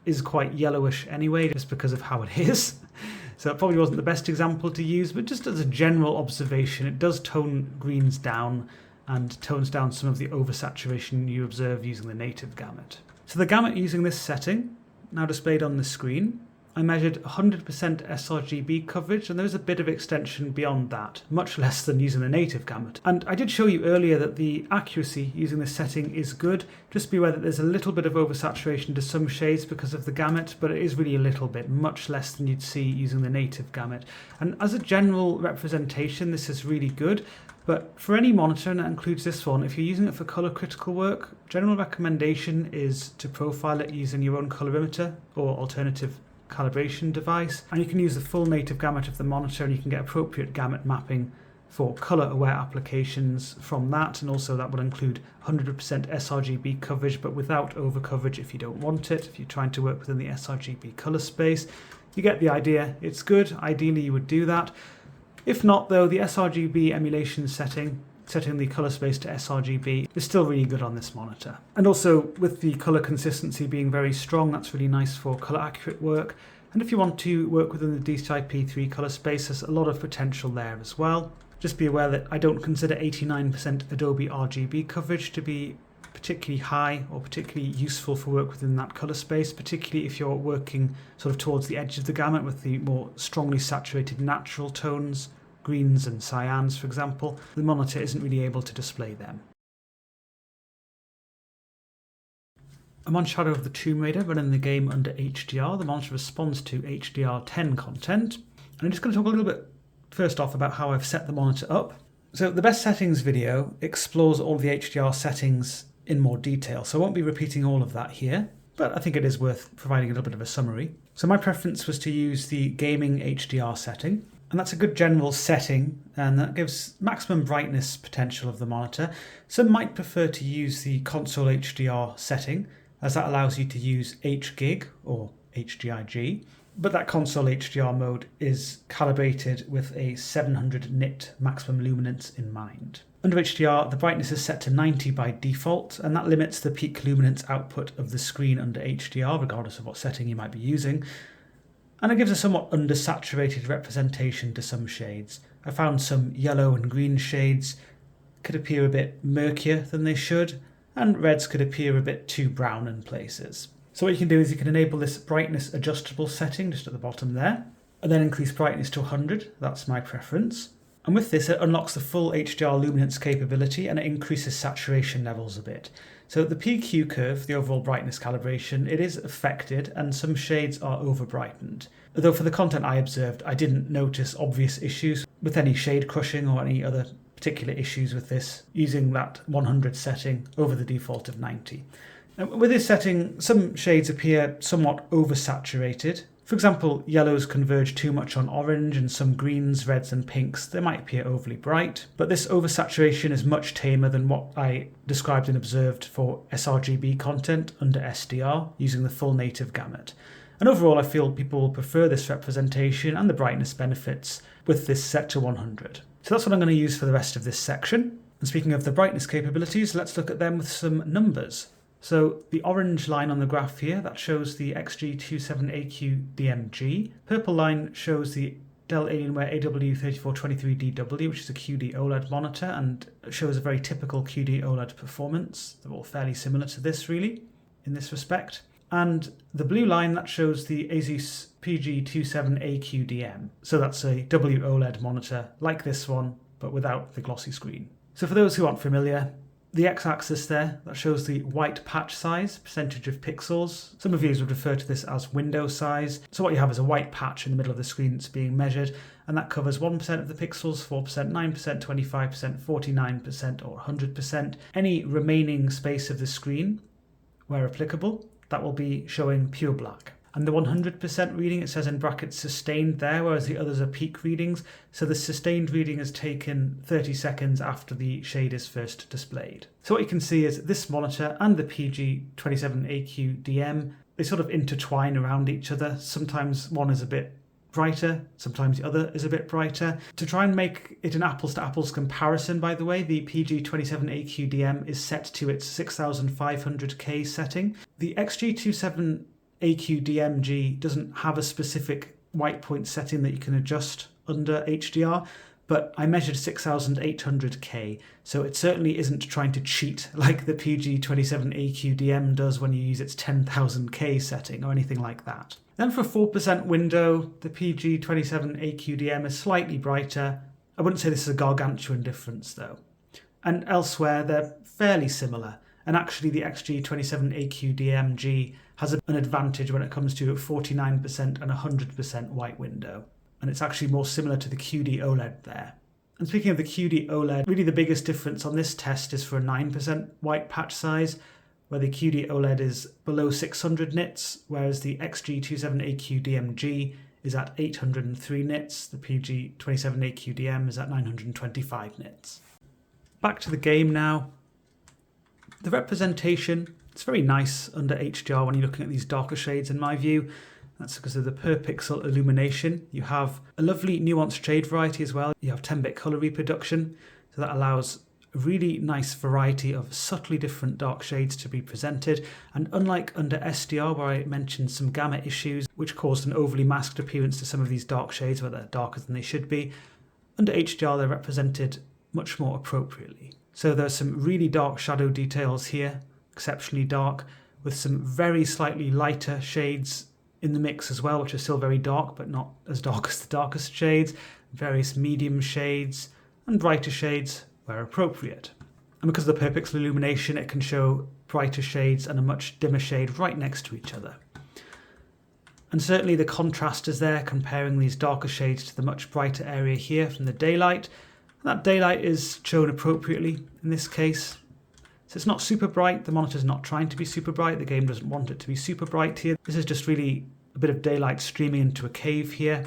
is quite yellowish anyway, just because of how it is. So it probably wasn't the best example to use, but just as a general observation, it does tone greens down and tones down some of the oversaturation you observe using the native gamut. So the gamut using this setting, now displayed on the screen, I measured 100% sRGB coverage, and there is a bit of extension beyond that, much less than using the native gamut. And I did show you earlier that the accuracy using this setting is good. Just be aware that there's a little bit of oversaturation to some shades because of the gamut, but it is really a little bit, much less than you'd see using the native gamut. And as a general representation, this is really good. But for any monitor, and that includes this one, if you're using it for color critical work, general recommendation is to profile it using your own colorimeter or alternative calibration device, and you can use the full native gamut of the monitor and you can get appropriate gamut mapping for color aware applications from that, and also that will include 100% sRGB coverage but without over coverage if you don't want it. If you're trying to work within the sRGB color space, you get the idea. It's good. Ideally you would do that. If not though, the sRGB emulation setting the color space to sRGB is still really good on this monitor. And also with the color consistency being very strong, that's really nice for color accurate work. And if you want to work within the DCI P3 color space, there's a lot of potential there as well. Just be aware that I don't consider 89% Adobe RGB coverage to be particularly high or particularly useful for work within that color space, particularly if you're working sort of towards the edge of the gamut with the more strongly saturated natural tones, greens and cyans, for example. The monitor isn't really able to display them. I'm on Shadow of the Tomb Raider running the game under HDR. The monitor responds to HDR10 content. And I'm just going to talk a little bit first off about how I've set the monitor up. So the best settings video explores all the HDR settings in more detail, so I won't be repeating all of that here, but I think it is worth providing a little bit of a summary. So my preference was to use the gaming HDR setting, and that's a good general setting, and that gives maximum brightness potential of the monitor. Some might prefer to use the console HDR setting, as that allows you to use HGIG or HDIG. but that console HDR mode is calibrated with a 700 nit maximum luminance in mind. Under HDR, the brightness is set to 90 by default, and that limits the peak luminance output of the screen under HDR, regardless of what setting you might be using. And it gives a somewhat undersaturated representation to some shades. I found some yellow and green shades could appear a bit murkier than they should, and reds could appear a bit too brown in places. So what you can do is you can enable this brightness adjustable setting just at the bottom there, and then increase brightness to 100, that's my preference. And with this, it unlocks the full HDR luminance capability and it increases saturation levels a bit. So the PQ curve, the overall brightness calibration, it is affected and some shades are over-brightened. Although for the content I observed, I didn't notice obvious issues with any shade crushing or any other particular issues with this, using that 100 setting over the default of 90. With this setting, some shades appear somewhat oversaturated. For example, yellows converge too much on orange, and some greens, reds and pinks, they might appear overly bright. But this oversaturation is much tamer than what I described and observed for sRGB content under SDR, using the full native gamut. And overall, I feel people will prefer this representation and the brightness benefits with this set to 100. So that's what I'm going to use for the rest of this section. And speaking of the brightness capabilities, let's look at them with some numbers. So the orange line on the graph here, that shows the XG27AQDMG. Purple line shows the Dell Alienware AW3423DW, which is a QD OLED monitor and shows a very typical QD OLED performance. They're all fairly similar to this really, in this respect. And the blue line, that shows the ASUS PG27AQDM. So that's a WOLED monitor like this one, but without the glossy screen. So for those who aren't familiar, the x-axis there, that shows the white patch size, percentage of pixels. Some of you would refer to this as window size. So what you have is a white patch in the middle of the screen that's being measured, and that covers 1% of the pixels, 4%, 9%, 25%, 49%, or 100%. Any remaining space of the screen, where applicable, that will be showing pure black. And the 100% reading, it says in brackets sustained there, whereas the others are peak readings. So the sustained reading is taken 30 seconds after the shade is first displayed. So what you can see is this monitor and the PG27AQDM, they sort of intertwine around each other. Sometimes one is a bit brighter, sometimes the other is a bit brighter. To try and make it an apples to apples comparison, by the way, the PG27AQDM is set to its 6500K setting. The XG27AQDMG doesn't have a specific white point setting that you can adjust under HDR, but I measured 6800K, so it certainly isn't trying to cheat like the PG27AQDM does when you use its 10,000K setting or anything like that. Then for 4% window, the PG27AQDM is slightly brighter. I wouldn't say this is a gargantuan difference though. And elsewhere, they're fairly similar. And actually the XG27AQDMG has an advantage when it comes to 49% and 100% white window. And it's actually more similar to the QD OLED there. And speaking of the QD OLED, really the biggest difference on this test is for a 9% white patch size, where the QD OLED is below 600 nits, whereas the XG27AQDMG is at 803 nits, the PG27AQDM is at 925 nits. Back to the game now. The representation, it's very nice under HDR when you're looking at these darker shades in my view. That's because of the per pixel illumination. You have a lovely nuanced shade variety as well. You have 10-bit color reproduction, so that allows a really nice variety of subtly different dark shades to be presented. And unlike under SDR, where I mentioned some gamma issues which caused an overly masked appearance to some of these dark shades where they're darker than they should be, under HDR they're represented much more appropriately. So there's some really dark shadow details here, exceptionally dark, with some very slightly lighter shades in the mix as well, which are still very dark, but not as dark as the darkest shades, various medium shades, and brighter shades where appropriate. And because of the per pixel illumination, it can show brighter shades and a much dimmer shade right next to each other. And certainly the contrast is there, comparing these darker shades to the much brighter area here from the daylight. And that daylight is shown appropriately in this case. So it's not super bright, the monitor's not trying to be super bright, the game doesn't want it to be super bright here. This is just really a bit of daylight streaming into a cave here,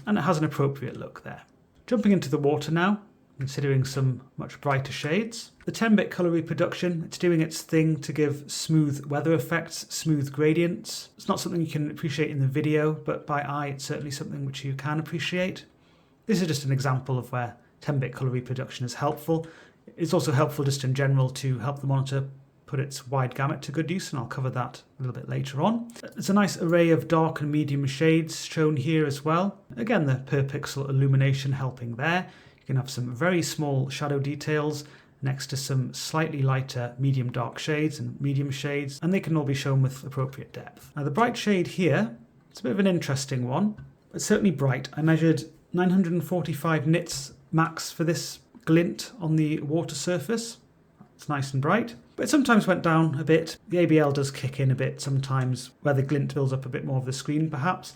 and it has an appropriate look there. Jumping into the water now, considering some much brighter shades. The 10-bit color reproduction, it's doing its thing to give smooth weather effects, smooth gradients. It's not something you can appreciate in the video, but by eye it's certainly something which you can appreciate. This is just an example of where 10-bit color reproduction is helpful. It's also helpful just in general to help the monitor put its wide gamut to good use, and I'll cover that a little bit later on. There's a nice array of dark and medium shades shown here as well. Again, the per pixel illumination helping there. You can have some very small shadow details next to some slightly lighter medium dark shades and medium shades, and they can all be shown with appropriate depth. Now the bright shade here, it's a bit of an interesting one. It's certainly bright. I measured 945 nits max for this glint on the water surface. It's nice and bright, but it sometimes went down a bit. The ABL does kick in a bit sometimes where the glint builds up a bit more of the screen perhaps,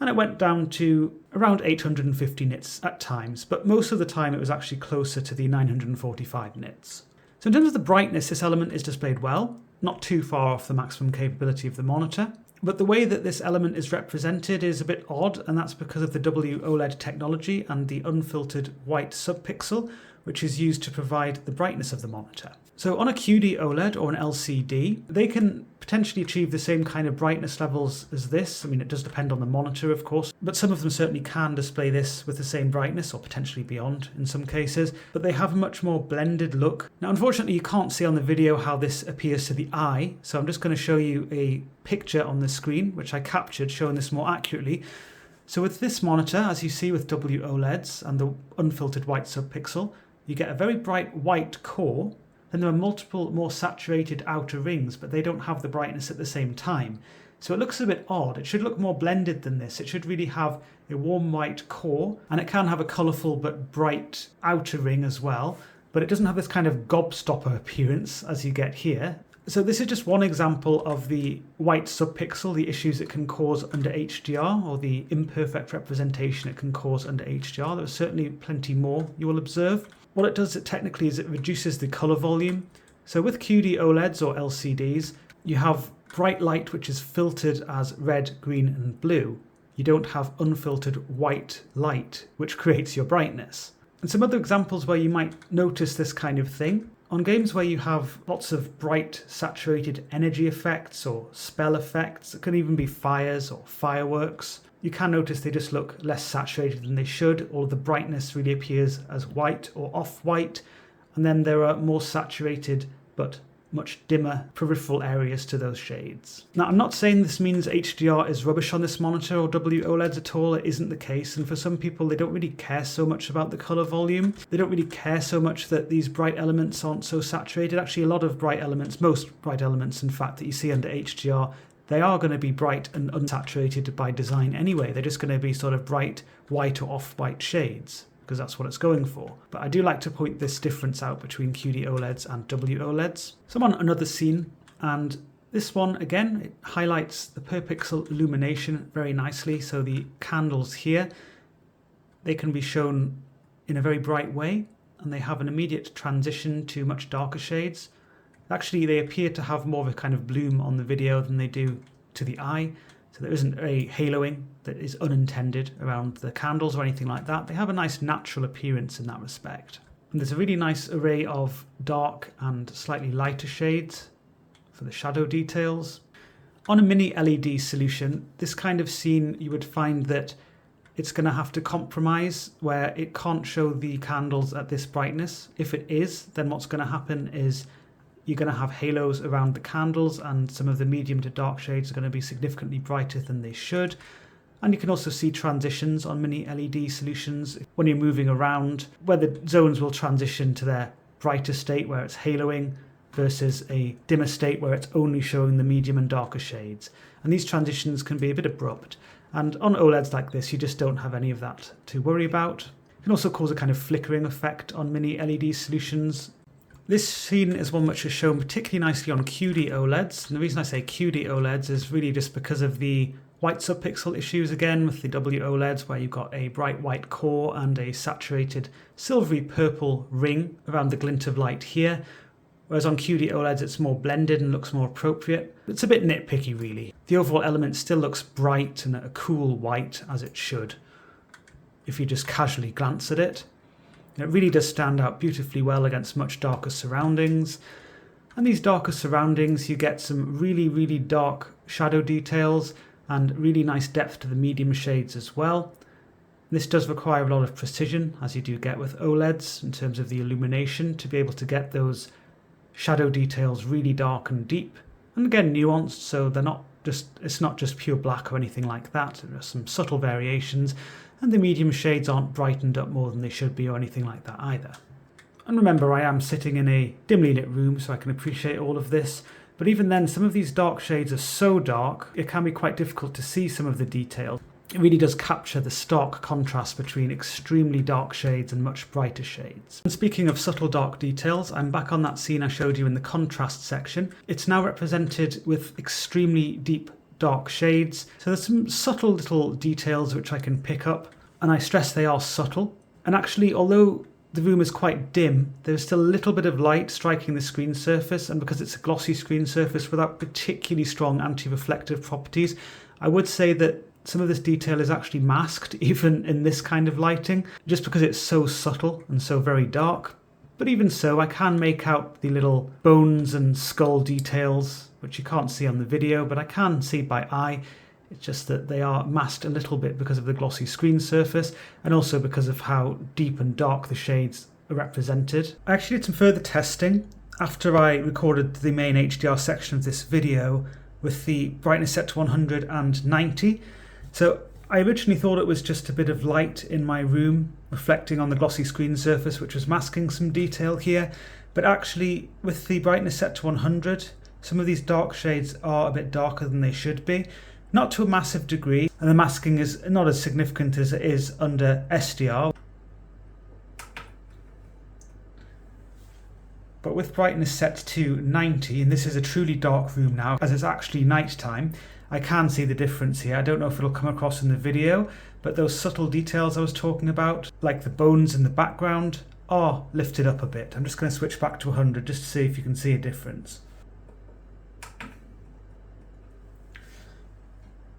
and it went down to around 850 nits at times, but most of the time it was actually closer to the 945 nits. So in terms of the brightness, this element is displayed well, not too far off the maximum capability of the monitor. But the way that this element is represented is a bit odd, and that's because of the WOLED technology and the unfiltered white subpixel, which is used to provide the brightness of the monitor. So on a QD OLED or an LCD, they can potentially achieve the same kind of brightness levels as this. I mean, it does depend on the monitor, of course, but some of them certainly can display this with the same brightness or potentially beyond in some cases, but they have a much more blended look. Now, unfortunately, you can't see on the video how this appears to the eye, so I'm just going to show you a picture on the screen, which I captured, showing this more accurately. So with this monitor, as you see with WOLEDs and the unfiltered white subpixel, you get a very bright white core. Then there are multiple more saturated outer rings, but they don't have the brightness at the same time. So it looks a bit odd. It should look more blended than this. It should really have a warm white core, and it can have a colourful but bright outer ring as well, but it doesn't have this kind of gobstopper appearance as you get here. So this is just one example of the white subpixel, the issues it can cause under HDR, or the imperfect representation it can cause under HDR. There are certainly plenty more you will observe. What it does technically is it reduces the colour volume. So with QD OLEDs or LCDs, you have bright light which is filtered as red, green and blue. You don't have unfiltered white light which creates your brightness. And some other examples where you might notice this kind of thing. On games where you have lots of bright saturated energy effects or spell effects, it can even be fires or fireworks. You can notice they just look less saturated than they should. All of the brightness really appears as white or off-white. And then there are more saturated but much dimmer peripheral areas to those shades. Now, I'm not saying this means HDR is rubbish on this monitor or WOLEDs at all. It isn't the case. And for some people, they don't really care so much about the color volume. They don't really care so much that these bright elements aren't so saturated. Actually, a lot of bright elements, most bright elements, in fact, that you see under HDR, they are going to be bright and unsaturated by design anyway. They're just going to be sort of bright white or off-white shades, because that's what it's going for. But I do like to point this difference out between QD OLEDs and WOLEDs. So I'm on another scene, and this one, again, it highlights the per pixel illumination very nicely. So the candles here, they can be shown in a very bright way, and they have an immediate transition to much darker shades. Actually, they appear to have more of a kind of bloom on the video than they do to the eye. So there isn't a haloing that is unintended around the candles or anything like that. They have a nice natural appearance in that respect. And there's a really nice array of dark and slightly lighter shades for the shadow details. On a mini LED solution, this kind of scene, you would find that it's going to have to compromise where it can't show the candles at this brightness. If it is, then what's going to happen is you're going to have halos around the candles, and some of the medium to dark shades are going to be significantly brighter than they should. And you can also see transitions on mini LED solutions when you're moving around, where the zones will transition to their brighter state where it's haloing versus a dimmer state where it's only showing the medium and darker shades. And these transitions can be a bit abrupt. And on OLEDs like this, you just don't have any of that to worry about. It can also cause a kind of flickering effect on mini LED solutions. This scene is one which is shown particularly nicely on QD OLEDs. And the reason I say QD OLEDs is really just because of the white subpixel issues again with the WOLEDs, where you've got a bright white core and a saturated silvery purple ring around the glint of light here. Whereas on QD OLEDs it's more blended and looks more appropriate. It's a bit nitpicky really. The overall element still looks bright and a cool white as it should if you just casually glance at it. It really does stand out beautifully well against much darker surroundings. And these darker surroundings, you get some really, really dark shadow details and really nice depth to the medium shades as well. This does require a lot of precision, as you do get with OLEDs in terms of the illumination, to be able to get those shadow details really dark and deep. And again, nuanced, so it's not just pure black or anything like that. There are some subtle variations, and the medium shades aren't brightened up more than they should be or anything like that either. And remember, I am sitting in a dimly lit room, so I can appreciate all of this. But even then, some of these dark shades are so dark, it can be quite difficult to see some of the detail. It really does capture the stark contrast between extremely dark shades and much brighter shades. And speaking of subtle dark details, I'm back on that scene I showed you in the contrast section. It's now represented with extremely deep dark shades. So there's some subtle little details which I can pick up, and I stress they are subtle. And actually, although the room is quite dim, there's still a little bit of light striking the screen surface, and because it's a glossy screen surface without particularly strong anti-reflective properties, I would say that some of this detail is actually masked even in this kind of lighting, just because it's so subtle and so very dark. But even so, I can make out the little bones and skull details, which you can't see on the video, but I can see by eye. It's just that they are masked a little bit because of the glossy screen surface, and also because of how deep and dark the shades are represented. I actually did some further testing after I recorded the main HDR section of this video with the brightness set to 100 and 90. So I originally thought it was just a bit of light in my room reflecting on the glossy screen surface, which was masking some detail here. But actually, with the brightness set to 100, some of these dark shades are a bit darker than they should be. Not to a massive degree, and the masking is not as significant as it is under SDR. But with brightness set to 90, and this is a truly dark room now, as it's actually nighttime, I can see the difference here. I don't know if it'll come across in the video, but those subtle details I was talking about, like the bones in the background, are lifted up a bit. I'm just going to switch back to 100 just to see if you can see a difference.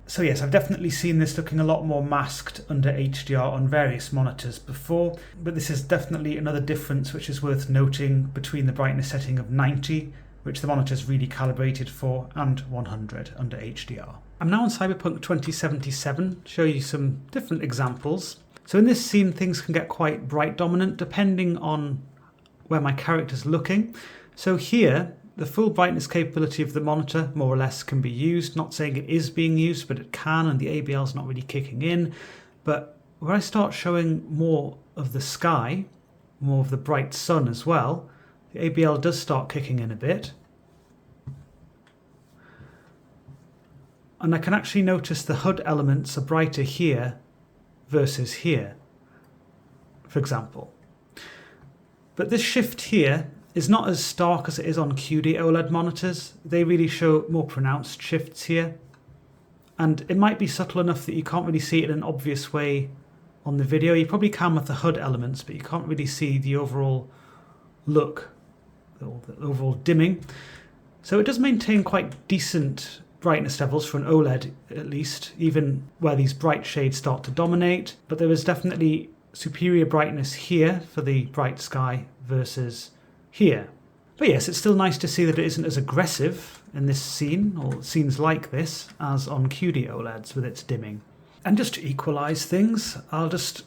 So yes, I've definitely seen this looking a lot more masked under HDR on various monitors before, but this is definitely another difference which is worth noting between the brightness setting of 90, which the monitor is really calibrated for, and 100 under HDR. I'm now on Cyberpunk 2077, to show you some different examples. So in this scene, things can get quite bright dominant depending on where my character's looking. So here, the full brightness capability of the monitor more or less can be used. Not saying it is being used, but it can, and the ABL is not really kicking in. But where I start showing more of the sky, more of the bright sun as well, the ABL does start kicking in a bit. And I can actually notice the HUD elements are brighter here versus here, for example. But this shift here is not as stark as it is on QD OLED monitors. They really show more pronounced shifts here. And it might be subtle enough that you can't really see it in an obvious way on the video. You probably can with the HUD elements, but you can't really see the overall look, the overall dimming. So it does maintain quite decent brightness levels for an OLED at least, even where these bright shades start to dominate. But there is definitely superior brightness here for the bright sky versus here. But yes, it's still nice to see that it isn't as aggressive in this scene, or scenes like this, as on QD OLEDs with its dimming. And just to equalise things, I'll just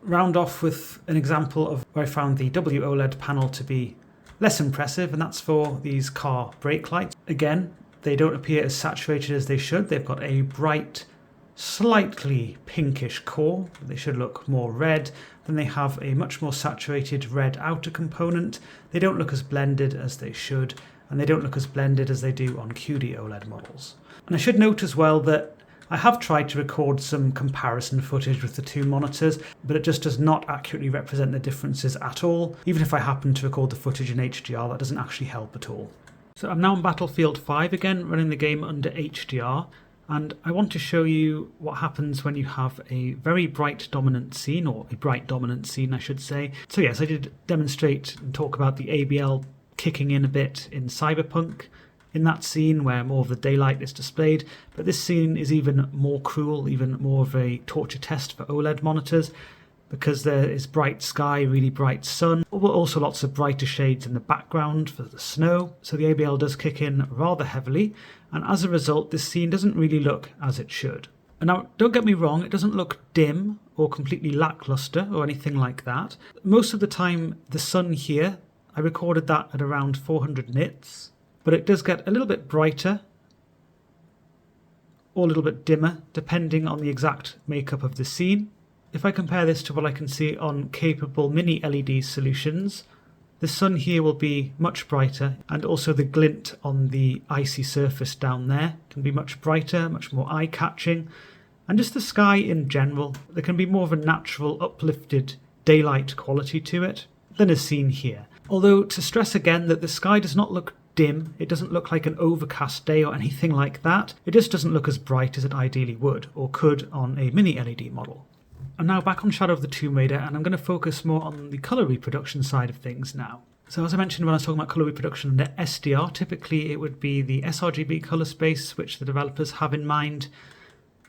round off with an example of where I found the WOLED panel to be less impressive, and that's for these car brake lights. Again, they don't appear as saturated as they should. They've got a bright, slightly pinkish core. They should look more red. Then they have a much more saturated red outer component. They don't look as blended as they should, and they don't look as blended as they do on QD OLED models. And I should note as well that I have tried to record some comparison footage with the two monitors, but it just does not accurately represent the differences at all. Even if I happen to record the footage in HDR, that doesn't actually help at all. So I'm now on Battlefield 5 again, running the game under HDR, and I want to show you what happens when you have a very bright dominant scene, or a bright dominant scene I should say. So yes, I did demonstrate and talk about the ABL kicking in a bit in Cyberpunk, in that scene where more of the daylight is displayed, but this scene is even more cruel, even more of a torture test for OLED monitors. because there is bright sky, really bright sun, but also lots of brighter shades in the background for the snow. So the ABL does kick in rather heavily, and as a result, this scene doesn't really look as it should. And now, don't get me wrong, it doesn't look dim or completely lackluster or anything like that. Most of the time, the sun here, I recorded that at around 400 nits, but it does get a little bit brighter or a little bit dimmer, depending on the exact makeup of the scene. If I compare this to what I can see on capable mini LED solutions, the sun here will be much brighter, and also the glint on the icy surface down there can be much brighter, much more eye-catching. And just the sky in general, there can be more of a natural, uplifted daylight quality to it than is seen here. Although, to stress again that the sky does not look dim, it doesn't look like an overcast day or anything like that, it just doesn't look as bright as it ideally would or could on a mini LED model. I'm now back on Shadow of the Tomb Raider, and I'm going to focus more on the colour reproduction side of things now. So as I mentioned when I was talking about colour reproduction under SDR, typically it would be the sRGB colour space which the developers have in mind.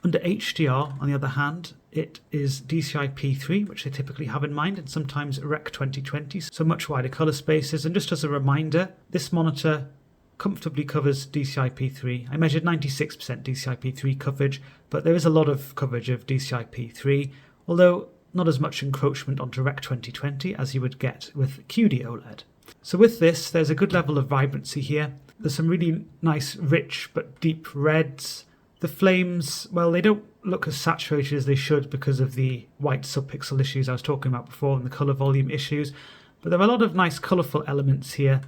Under HDR, on the other hand, it is DCI-P3, which they typically have in mind, and sometimes Rec 2020, so much wider colour spaces. And just as a reminder, this monitor comfortably covers DCI-P3. I measured 96% DCI-P3 coverage, but there is a lot of coverage of DCI-P3, although not as much encroachment onto Rec 2020 as you would get with QD OLED. So with this, there's a good level of vibrancy here. There's some really nice, rich but deep reds. The flames, well, they don't look as saturated as they should because of the white subpixel issues I was talking about before and the colour volume issues, but there are a lot of nice colourful elements here.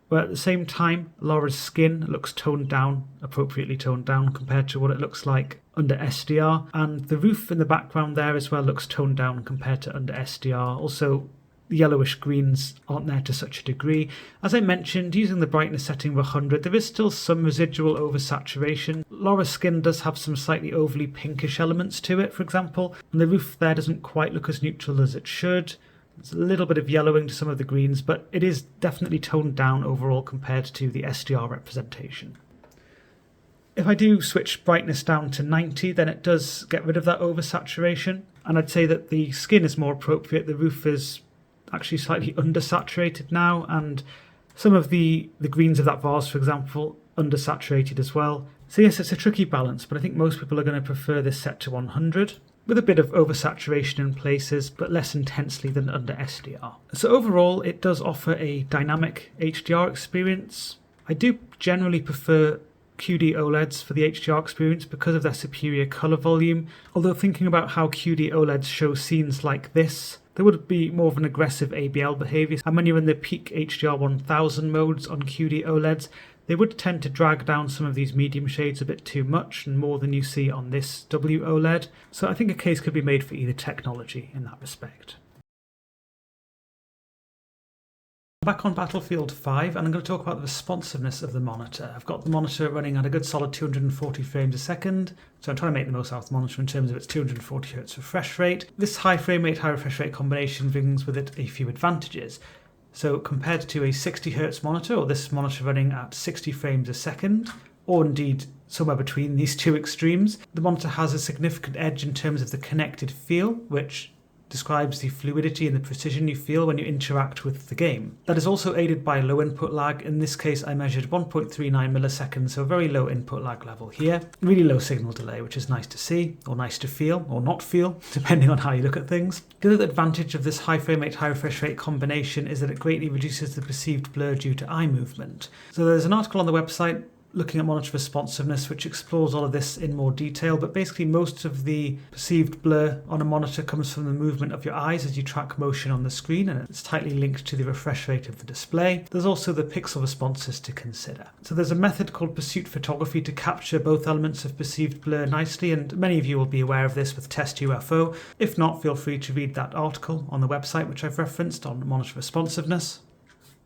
But at the same time, Laura's skin looks toned down, appropriately toned down compared to what it looks like under SDR. And the roof in the background there as well looks toned down compared to under SDR. Also, the yellowish greens aren't there to such a degree. As I mentioned, using the brightness setting of 100, there is still some residual oversaturation. Laura's skin does have some slightly overly pinkish elements to it, for example, and the roof there doesn't quite look as neutral as it should. There's a little bit of yellowing to some of the greens, but it is definitely toned down overall compared to the SDR representation. If I do switch brightness down to 90, then it does get rid of that oversaturation, and I'd say that the skin is more appropriate. The roof is actually slightly undersaturated now, and some of the greens of that vase, for example, undersaturated as well. So yes, it's a tricky balance, but I think most people are going to prefer this set to 100. With a bit of oversaturation in places, but less intensely than under SDR. So overall, it does offer a dynamic HDR experience. I do generally prefer QD OLEDs for the HDR experience because of their superior colour volume, although thinking about how QD OLEDs show scenes like this, there would be more of an aggressive ABL behaviour, and when you're in the peak HDR 1000 modes on QD OLEDs, they would tend to drag down some of these medium shades a bit too much and more than you see on this WOLED. So I think a case could be made for either technology in that respect. Back on Battlefield 5, and I'm going to talk about the responsiveness of the monitor. I've got the monitor running at a good solid 240 frames a second, so I'm trying to make the most out of the monitor in terms of its 240 Hz refresh rate. This high frame rate, high refresh rate combination brings with it a few advantages. So compared to a 60 Hz monitor, or this monitor running at 60 frames a second, or indeed somewhere between these two extremes, the monitor has a significant edge in terms of the connected feel, which describes the fluidity and the precision you feel when you interact with the game. That is also aided by low input lag. In this case, I measured 1.39 milliseconds, so a very low input lag level here. Really low signal delay, which is nice to see, or nice to feel, or not feel, depending on how you look at things. The other advantage of this high frame rate, high refresh rate combination is that it greatly reduces the perceived blur due to eye movement. So there's an article on the website looking at monitor responsiveness, which explores all of this in more detail, but basically most of the perceived blur on a monitor comes from the movement of your eyes as you track motion on the screen, and it's tightly linked to the refresh rate of the display. There's also the pixel responses to consider. So there's a method called pursuit photography to capture both elements of perceived blur nicely, and many of you will be aware of this with Test UFO. If not, feel free to read that article on the website which I've referenced on monitor responsiveness.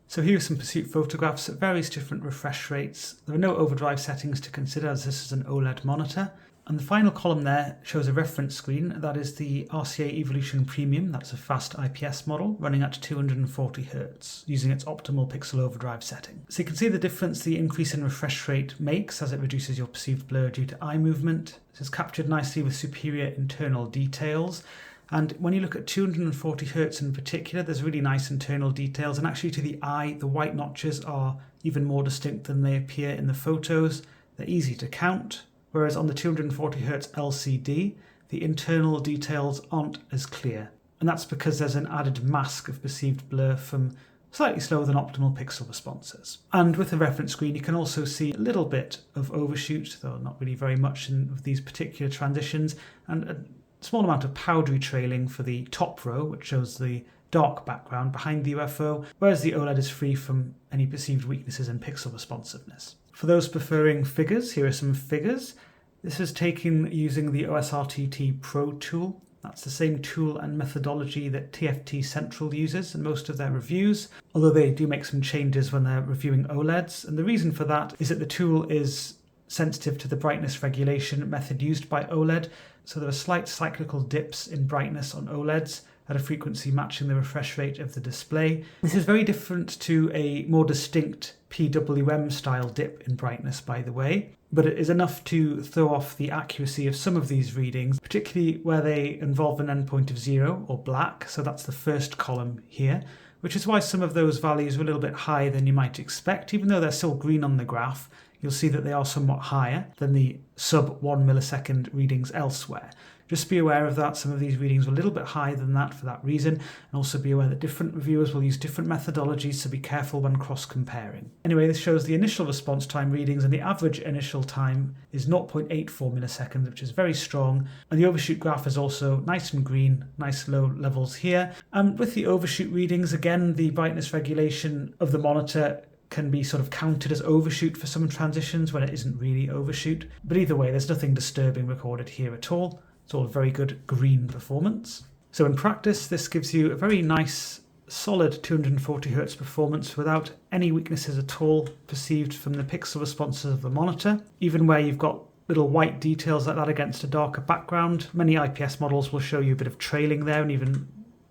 So here are some pursuit photographs at various different refresh rates. There are no overdrive settings to consider as this is an OLED monitor. And the final column there shows a reference screen. That is the RCA Evolution Premium. That's a fast IPS model running at 240 Hz using its optimal pixel overdrive setting. So you can see the difference the increase in refresh rate makes as it reduces your perceived blur due to eye movement. This is captured nicely with superior internal details. And when you look at 240 Hz in particular, there's really nice internal details, and actually to the eye, the white notches are even more distinct than they appear in the photos. They're easy to count, whereas on the 240 Hz LCD, the internal details aren't as clear. And that's because there's an added mask of perceived blur from slightly slower than optimal pixel responses. And with the reference screen, you can also see a little bit of overshoot, though not really very much of these particular transitions, and a small amount of powdery trailing for the top row, which shows the dark background behind the UFO, whereas the OLED is free from any perceived weaknesses in pixel responsiveness. For those preferring figures, here are some figures. This is taken using the OSRTT Pro tool. That's the same tool and methodology that TFT Central uses in most of their reviews, although they do make some changes when they're reviewing OLEDs. And the reason for that is that the tool is sensitive to the brightness regulation method used by OLED, so there are slight cyclical dips in brightness on OLEDs at a frequency matching the refresh rate of the display. This is very different to a more distinct PWM style dip in brightness, by the way, but it is enough to throw off the accuracy of some of these readings, particularly where they involve an endpoint of 0 or black, so that's the first column here, which is why some of those values are a little bit higher than you might expect. Even though they're still green on the graph, you'll see that they are somewhat higher than the sub 1 millisecond readings elsewhere. Just be aware of that. Some of these readings are a little bit higher than that for that reason, and also be aware that different reviewers will use different methodologies, so be careful when cross-comparing. Anyway, this shows the initial response time readings, and the average initial time is 0.84 milliseconds, which is very strong, and the overshoot graph is also nice and green, nice low levels here. And with the overshoot readings, again, the brightness regulation of the monitor can be sort of counted as overshoot for some transitions when it isn't really overshoot. But either way, there's nothing disturbing recorded here at all. It's all very good green performance. So in practice, this gives you a very nice, solid 240 Hz performance without any weaknesses at all perceived from the pixel responses of the monitor. Even where you've got little white details like that against a darker background, many IPS models will show you a bit of trailing there, and even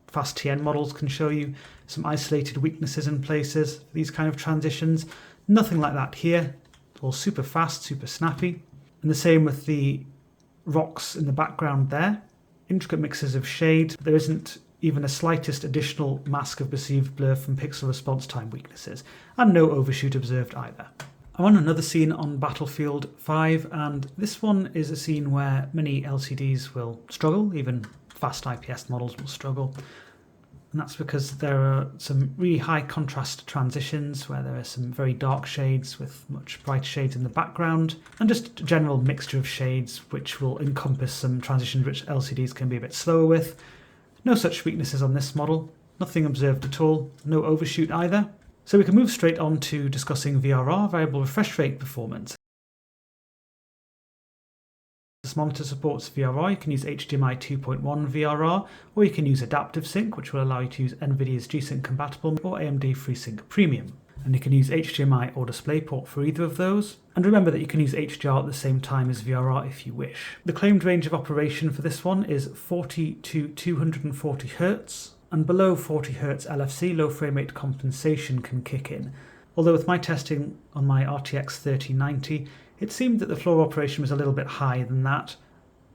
fast TN models can show you some isolated weaknesses in places for these kind of transitions. Nothing like that here. It's all super fast, super snappy. And the same with the rocks in the background there. Intricate mixes of shade. There isn't even a slightest additional mask of perceived blur from pixel response time weaknesses, and no overshoot observed either. I'm on another scene on Battlefield 5, and this one is a scene where many LCDs will struggle, even fast IPS models will struggle. And that's because there are some really high contrast transitions where there are some very dark shades with much bright shades in the background, and just a general mixture of shades which will encompass some transitions which LCDs can be a bit slower with. No such weaknesses on this model, nothing observed at all, no overshoot either. So we can move straight on to discussing VRR, variable refresh rate performance. This monitor supports VRR. You can use HDMI 2.1 VRR, or you can use Adaptive Sync, which will allow you to use Nvidia's G-Sync compatible or AMD FreeSync Premium. And you can use HDMI or DisplayPort for either of those. And remember that you can use HDR at the same time as VRR if you wish. The claimed range of operation for this one is 40 to 240 Hz, and below 40 Hz LFC, low frame rate compensation, can kick in. Although with my testing on my RTX 3090, it seemed that the floor operation was a little bit higher than that.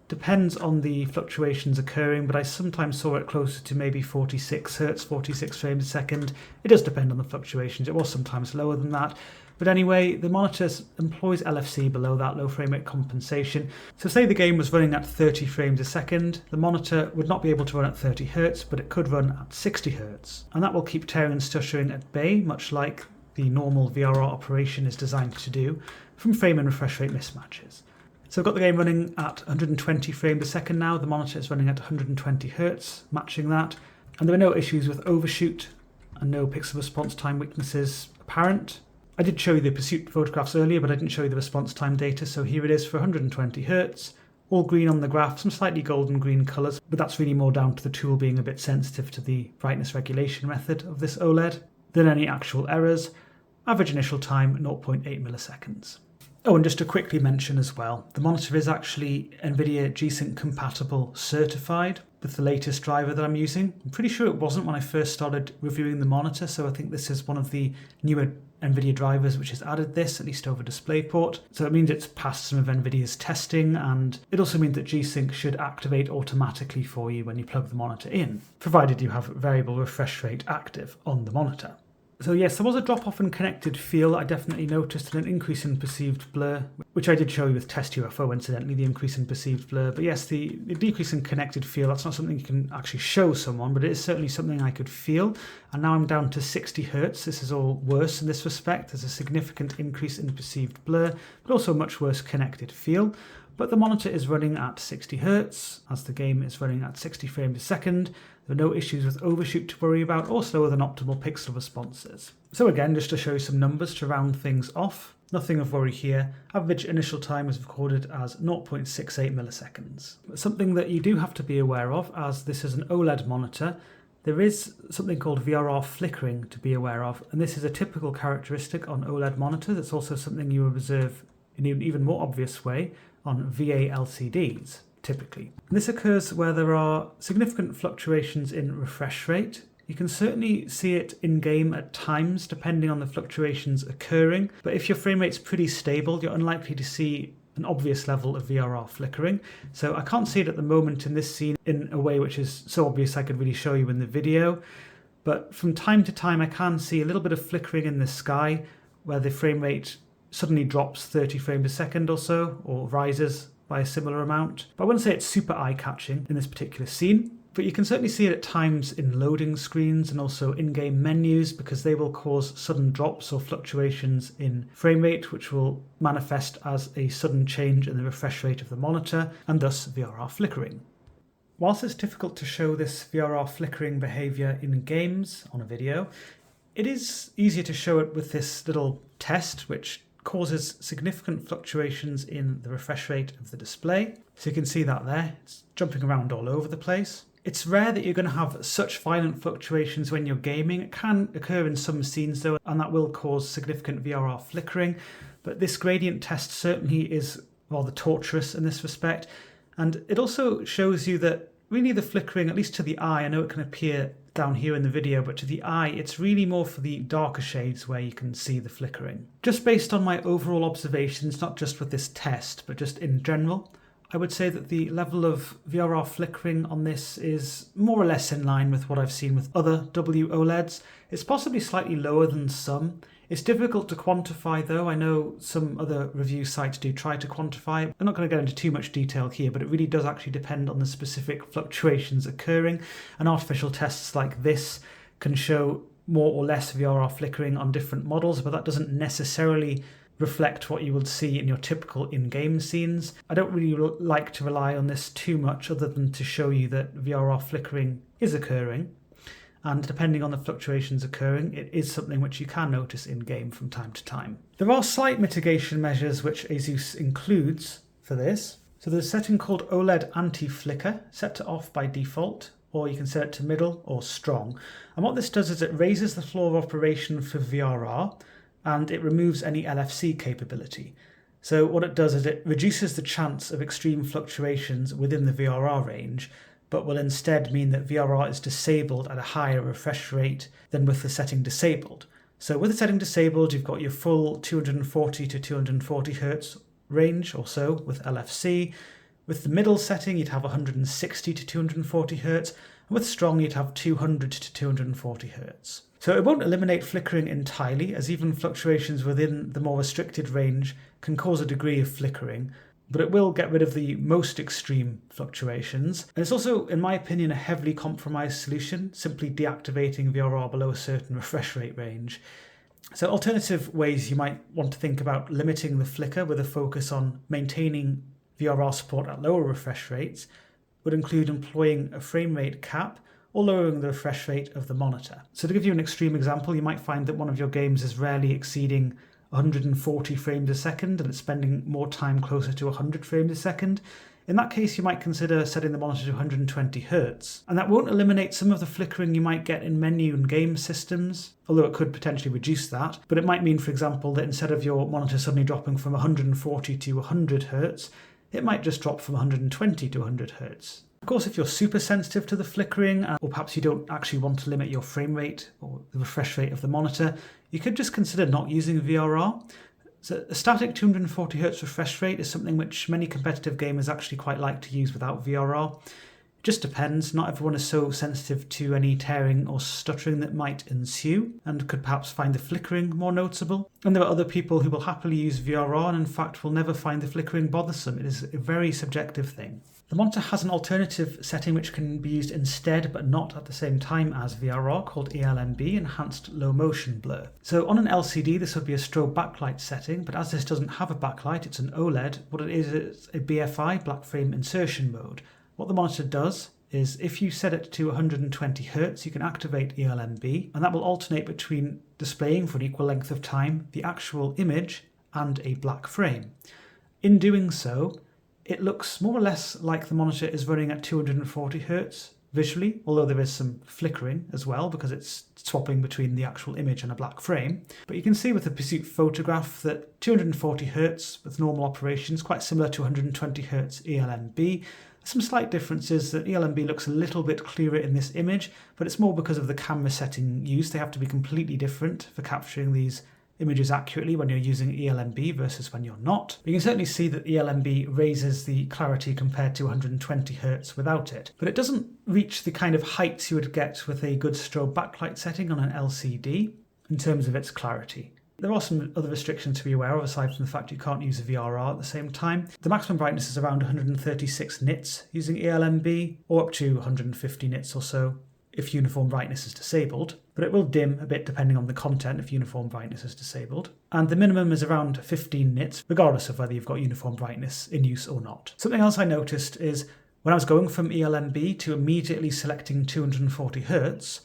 Depends on the fluctuations occurring, but I sometimes saw it closer to maybe 46 Hz, 46 frames a second. It does depend on the fluctuations. It was sometimes lower than that. But anyway, the monitor employs LFC below that low frame rate compensation. So say the game was running at 30 frames a second, the monitor would not be able to run at 30 Hz, but it could run at 60 Hz. And that will keep tearing and stuttering at bay, much like the normal VRR operation is designed to do, from frame and refresh rate mismatches. So I've got the game running at 120 frames a second now. The monitor is running at 120 Hz, matching that. And there were no issues with overshoot and no pixel response time weaknesses apparent. I did show you the pursuit photographs earlier, but I didn't show you the response time data. So here it is for 120 Hz, all green on the graph, some slightly golden green colours, but that's really more down to the tool being a bit sensitive to the brightness regulation method of this OLED than any actual errors. Average initial time, 0.8 milliseconds. Oh, and just to quickly mention as well, the monitor is actually Nvidia G-Sync compatible certified with the latest driver that I'm using. I'm pretty sure it wasn't when I first started reviewing the monitor, so I think this is one of the newer Nvidia drivers which has added this, at least over DisplayPort. So it means it's passed some of Nvidia's testing, and it also means that G-Sync should activate automatically for you when you plug the monitor in, provided you have variable refresh rate active on the monitor. So yes, there was a drop-off in connected feel I definitely noticed, and an increase in perceived blur, which I did show you with Test UFO, incidentally, the increase in perceived blur. But yes, the decrease in connected feel, that's not something you can actually show someone, but it is certainly something I could feel. And now I'm down to 60 Hz. This is all worse in this respect. There's a significant increase in perceived blur, but also much worse connected feel. But the monitor is running at 60 Hz, as the game is running at 60 frames a second. There are no issues with overshoot to worry about, or slower than optimal pixel responses. So again, just to show you some numbers to round things off, nothing of worry here. Average initial time is recorded as 0.68 milliseconds. Something that you do have to be aware of, as this is an OLED monitor, there is something called VRR flickering to be aware of, and this is a typical characteristic on OLED monitors. It's also something you observe in an even more obvious way on VA LCDs, typically. And this occurs where there are significant fluctuations in refresh rate. You can certainly see it in-game at times, depending on the fluctuations occurring, but if your frame rate's pretty stable, you're unlikely to see an obvious level of VRR flickering. So I can't see it at the moment in this scene in a way which is so obvious I could really show you in the video, but from time to time I can see a little bit of flickering in the sky where the frame rate suddenly drops 30 frames a second or so, or rises by a similar amount. But I wouldn't say it's super eye-catching in this particular scene, but you can certainly see it at times in loading screens and also in-game menus, because they will cause sudden drops or fluctuations in frame rate, which will manifest as a sudden change in the refresh rate of the monitor, and thus VRR flickering. Whilst it's difficult to show this VRR flickering behavior in games on a video, it is easier to show it with this little test, which causes significant fluctuations in the refresh rate of the display. So you can see that there, it's jumping around all over the place. It's rare that you're going to have such violent fluctuations when you're gaming. It can occur in some scenes though, and that will cause significant VRR flickering, but this gradient test certainly is rather torturous in this respect. And it also shows you that really the flickering, at least to the eye, I know it can appear down here in the video, but to the eye, it's really more for the darker shades where you can see the flickering. Just based on my overall observations, not just with this test, but just in general, I would say that the level of VRR flickering on this is more or less in line with what I've seen with other WOLEDs. It's possibly slightly lower than some. It's difficult to quantify though. I know some other review sites do try to quantify it. I'm not going to get into too much detail here, but it really does actually depend on the specific fluctuations occurring, and artificial tests like this can show more or less VRR flickering on different models, but that doesn't necessarily reflect what you would see in your typical in-game scenes. I don't really like to rely on this too much other than to show you that VRR flickering is occurring. And depending on the fluctuations occurring, it is something which you can notice in-game from time to time. There are slight mitigation measures which ASUS includes for this. So there's a setting called OLED anti-flicker, set to off by default, or you can set it to middle or strong. And what this does is it raises the floor of operation for VRR, and it removes any LFC capability. So what it does is it reduces the chance of extreme fluctuations within the VRR range, but will instead mean that VRR is disabled at a higher refresh rate than with the setting disabled. So with the setting disabled, you've got your full 240 to 240 Hz range or so with LFC. With the middle setting, you'd have 160 to 240 Hz, and with strong, you'd have 200 to 240 Hz. So it won't eliminate flickering entirely, as even fluctuations within the more restricted range can cause a degree of flickering, but it will get rid of the most extreme fluctuations. And it's also, in my opinion, a heavily compromised solution, simply deactivating VRR below a certain refresh rate range. So alternative ways you might want to think about limiting the flicker with a focus on maintaining VRR support at lower refresh rates would include employing a frame rate cap or lowering the refresh rate of the monitor. So to give you an extreme example, you might find that one of your games is rarely exceeding 140 frames a second and it's spending more time closer to 100 frames a second. In that case, you might consider setting the monitor to 120Hz, and that won't eliminate some of the flickering you might get in menu and game systems, although it could potentially reduce that. But it might mean, for example, that instead of your monitor suddenly dropping from 140 to 100Hz, it might just drop from 120 to 100Hz. Of course, if you're super sensitive to the flickering, or perhaps you don't actually want to limit your frame rate or the refresh rate of the monitor, you could just consider not using VRR. So a static 240Hz refresh rate is something which many competitive gamers actually quite like to use without VRR. It just depends. Not everyone is so sensitive to any tearing or stuttering that might ensue, and could perhaps find the flickering more noticeable. And there are other people who will happily use VRR and in fact will never find the flickering bothersome. It is a very subjective thing. The monitor has an alternative setting which can be used instead but not at the same time as VRR, called ELMB, Enhanced Low Motion Blur. So on an LCD this would be a strobe backlight setting, but as this doesn't have a backlight, it's an OLED, what it is a BFI, black frame insertion mode. What the monitor does is if you set it to 120Hz, you can activate ELMB, and that will alternate between displaying for an equal length of time the actual image and a black frame. In doing so, it looks more or less like the monitor is running at 240Hz visually, although there is some flickering as well because it's swapping between the actual image and a black frame. But you can see with the Pursuit photograph that 240Hz with normal operations, quite similar to 120Hz ELMB. Some slight differences that ELMB looks a little bit clearer in this image, but it's more because of the camera setting used. They have to be completely different for capturing these images accurately when you're using ELMB versus when you're not. You can certainly see that ELMB raises the clarity compared to 120Hz without it, but it doesn't reach the kind of heights you would get with a good strobe backlight setting on an LCD in terms of its clarity. There are some other restrictions to be aware of aside from the fact you can't use a VRR at the same time. The maximum brightness is around 136 nits using ELMB, or up to 150 nits or so if uniform brightness is disabled, but it will dim a bit depending on the content if uniform brightness is disabled. And the minimum is around 15 nits, regardless of whether you've got uniform brightness in use or not. Something else I noticed is when I was going from ELMB to immediately selecting 240Hz,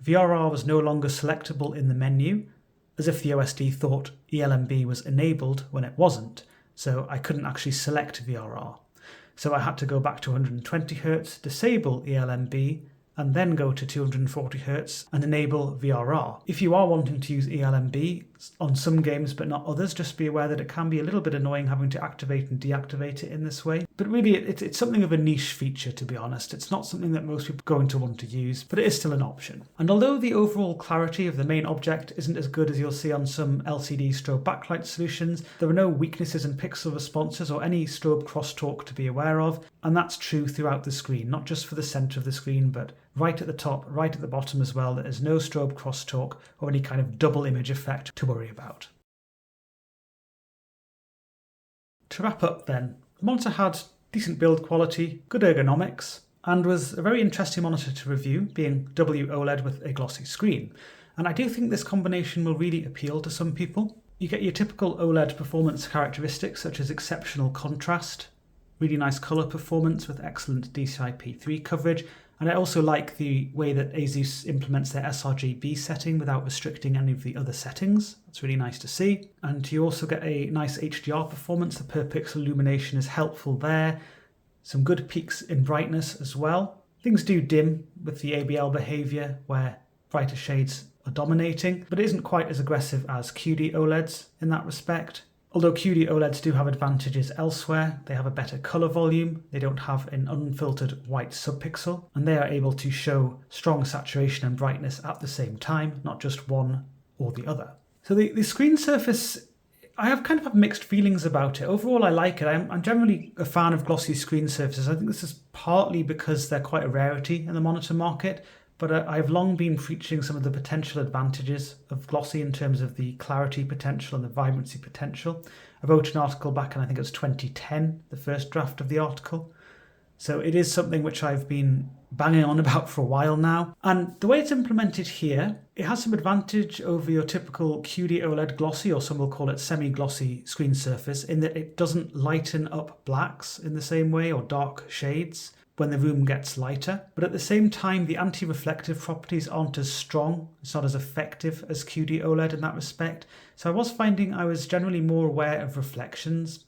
VRR was no longer selectable in the menu, as if the OSD thought ELMB was enabled when it wasn't, so I couldn't actually select VRR. So I had to go back to 120Hz, disable ELMB, and then go to 240Hz and enable VRR. If you are wanting to use ELMB on some games but not others, just be aware that it can be a little bit annoying having to activate and deactivate it in this way. But really, it's something of a niche feature, to be honest. It's not something that most people are going to want to use, but it is still an option. And although the overall clarity of the main object isn't as good as you'll see on some LCD strobe backlight solutions, there are no weaknesses in pixel responses or any strobe crosstalk to be aware of, and that's true throughout the screen, not just for the center of the screen, but right at the top, right at the bottom as well. There is no strobe crosstalk or any kind of double image effect to worry about. To wrap up then, the monitor had decent build quality, good ergonomics, and was a very interesting monitor to review, being WOLED with a glossy screen. And I do think this combination will really appeal to some people. You get your typical OLED performance characteristics such as exceptional contrast, really nice colour performance with excellent DCI-P3 coverage, and I also like the way that ASUS implements their sRGB setting without restricting any of the other settings. That's really nice to see. And you also get a nice HDR performance. The per pixel illumination is helpful there. Some good peaks in brightness as well. Things do dim with the ABL behaviour where brighter shades are dominating, but it isn't quite as aggressive as QD OLEDs in that respect. Although QD OLEDs do have advantages elsewhere, they have a better colour volume, they don't have an unfiltered white subpixel, and they are able to show strong saturation and brightness at the same time, not just one or the other. So the screen surface, I have kind of mixed feelings about it. Overall I like it. I'm generally a fan of glossy screen surfaces. I think this is partly because they're quite a rarity in the monitor market, but I've long been preaching some of the potential advantages of glossy in terms of the clarity potential and the vibrancy potential. I wrote an article back in, I think it was 2010, the first draft of the article. So it is something which I've been banging on about for a while now. And the way it's implemented here, it has some advantage over your typical QD OLED glossy, or some will call it semi-glossy screen surface, in that it doesn't lighten up blacks in the same way, or dark shades, when the room gets lighter. But at the same time, the anti-reflective properties aren't as strong. It's not as effective as QD OLED in that respect. So I was finding I was generally more aware of reflections.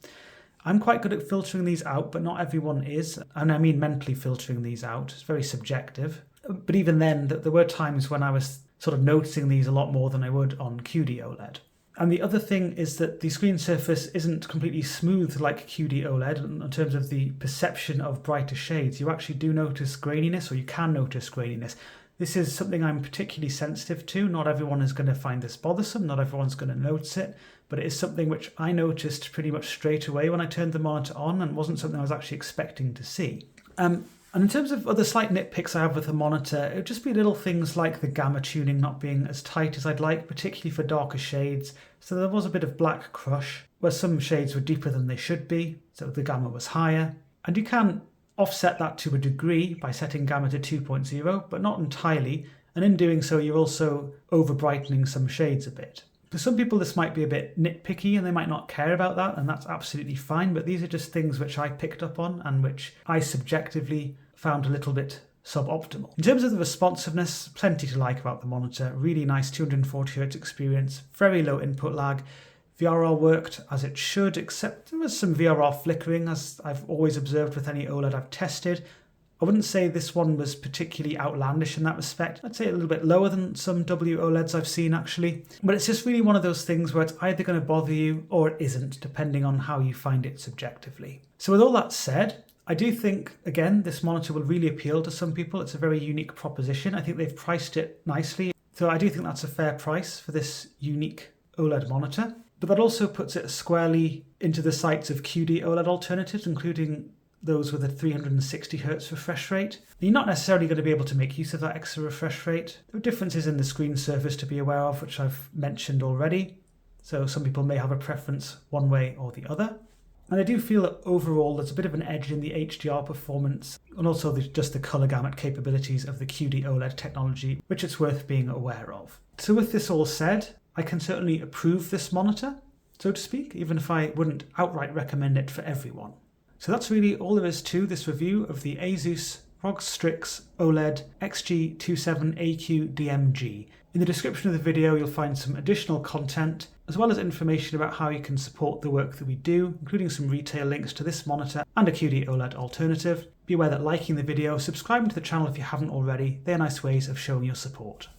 I'm quite good at filtering these out, but not everyone is. And I mean mentally filtering these out. It's very subjective. But even then, there were times when I was sort of noticing these a lot more than I would on QD OLED. And the other thing is that the screen surface isn't completely smooth like QD OLED in terms of the perception of brighter shades. You actually do notice graininess, or you can notice graininess. This is something I'm particularly sensitive to. Not everyone is going to find this bothersome, not everyone's going to notice it, but it is something which I noticed pretty much straight away when I turned the monitor on, and wasn't something I was actually expecting to see. And in terms of other slight nitpicks I have with the monitor, it would just be little things like the gamma tuning not being as tight as I'd like, particularly for darker shades. So there was a bit of black crush, where some shades were deeper than they should be, so the gamma was higher. And you can offset that to a degree by setting gamma to 2.0, but not entirely, and in doing so you're also over-brightening some shades a bit. For some people this might be a bit nitpicky and they might not care about that, and that's absolutely fine, but these are just things which I picked up on and which I subjectively found a little bit suboptimal. In terms of the responsiveness, plenty to like about the monitor. Really nice 240Hz experience, very low input lag. VRR worked as it should, except there was some VRR flickering, as I've always observed with any OLED I've tested. I wouldn't say this one was particularly outlandish in that respect. I'd say a little bit lower than some WOLEDs I've seen actually. But it's just really one of those things where it's either going to bother you or it isn't, depending on how you find it subjectively. So with all that said, I do think, again, this monitor will really appeal to some people. It's a very unique proposition. I think they've priced it nicely. So I do think that's a fair price for this unique OLED monitor. But that also puts it squarely into the sights of QD OLED alternatives, including those with a 360Hz refresh rate. You're not necessarily going to be able to make use of that extra refresh rate. There are differences in the screen surface to be aware of, which I've mentioned already. So some people may have a preference one way or the other. And I do feel that overall there's a bit of an edge in the HDR performance and also just the colour gamut capabilities of the QD OLED technology, which it's worth being aware of. So with this all said, I can certainly approve this monitor, so to speak, even if I wouldn't outright recommend it for everyone. So that's really all there is to this review of the ASUS ROG Strix OLED XG27AQDMG. In the description of the video you'll find some additional content, as well as information about how you can support the work that we do, including some retail links to this monitor and a QD OLED alternative. Be aware that liking the video, subscribing to the channel if you haven't already, they're nice ways of showing your support.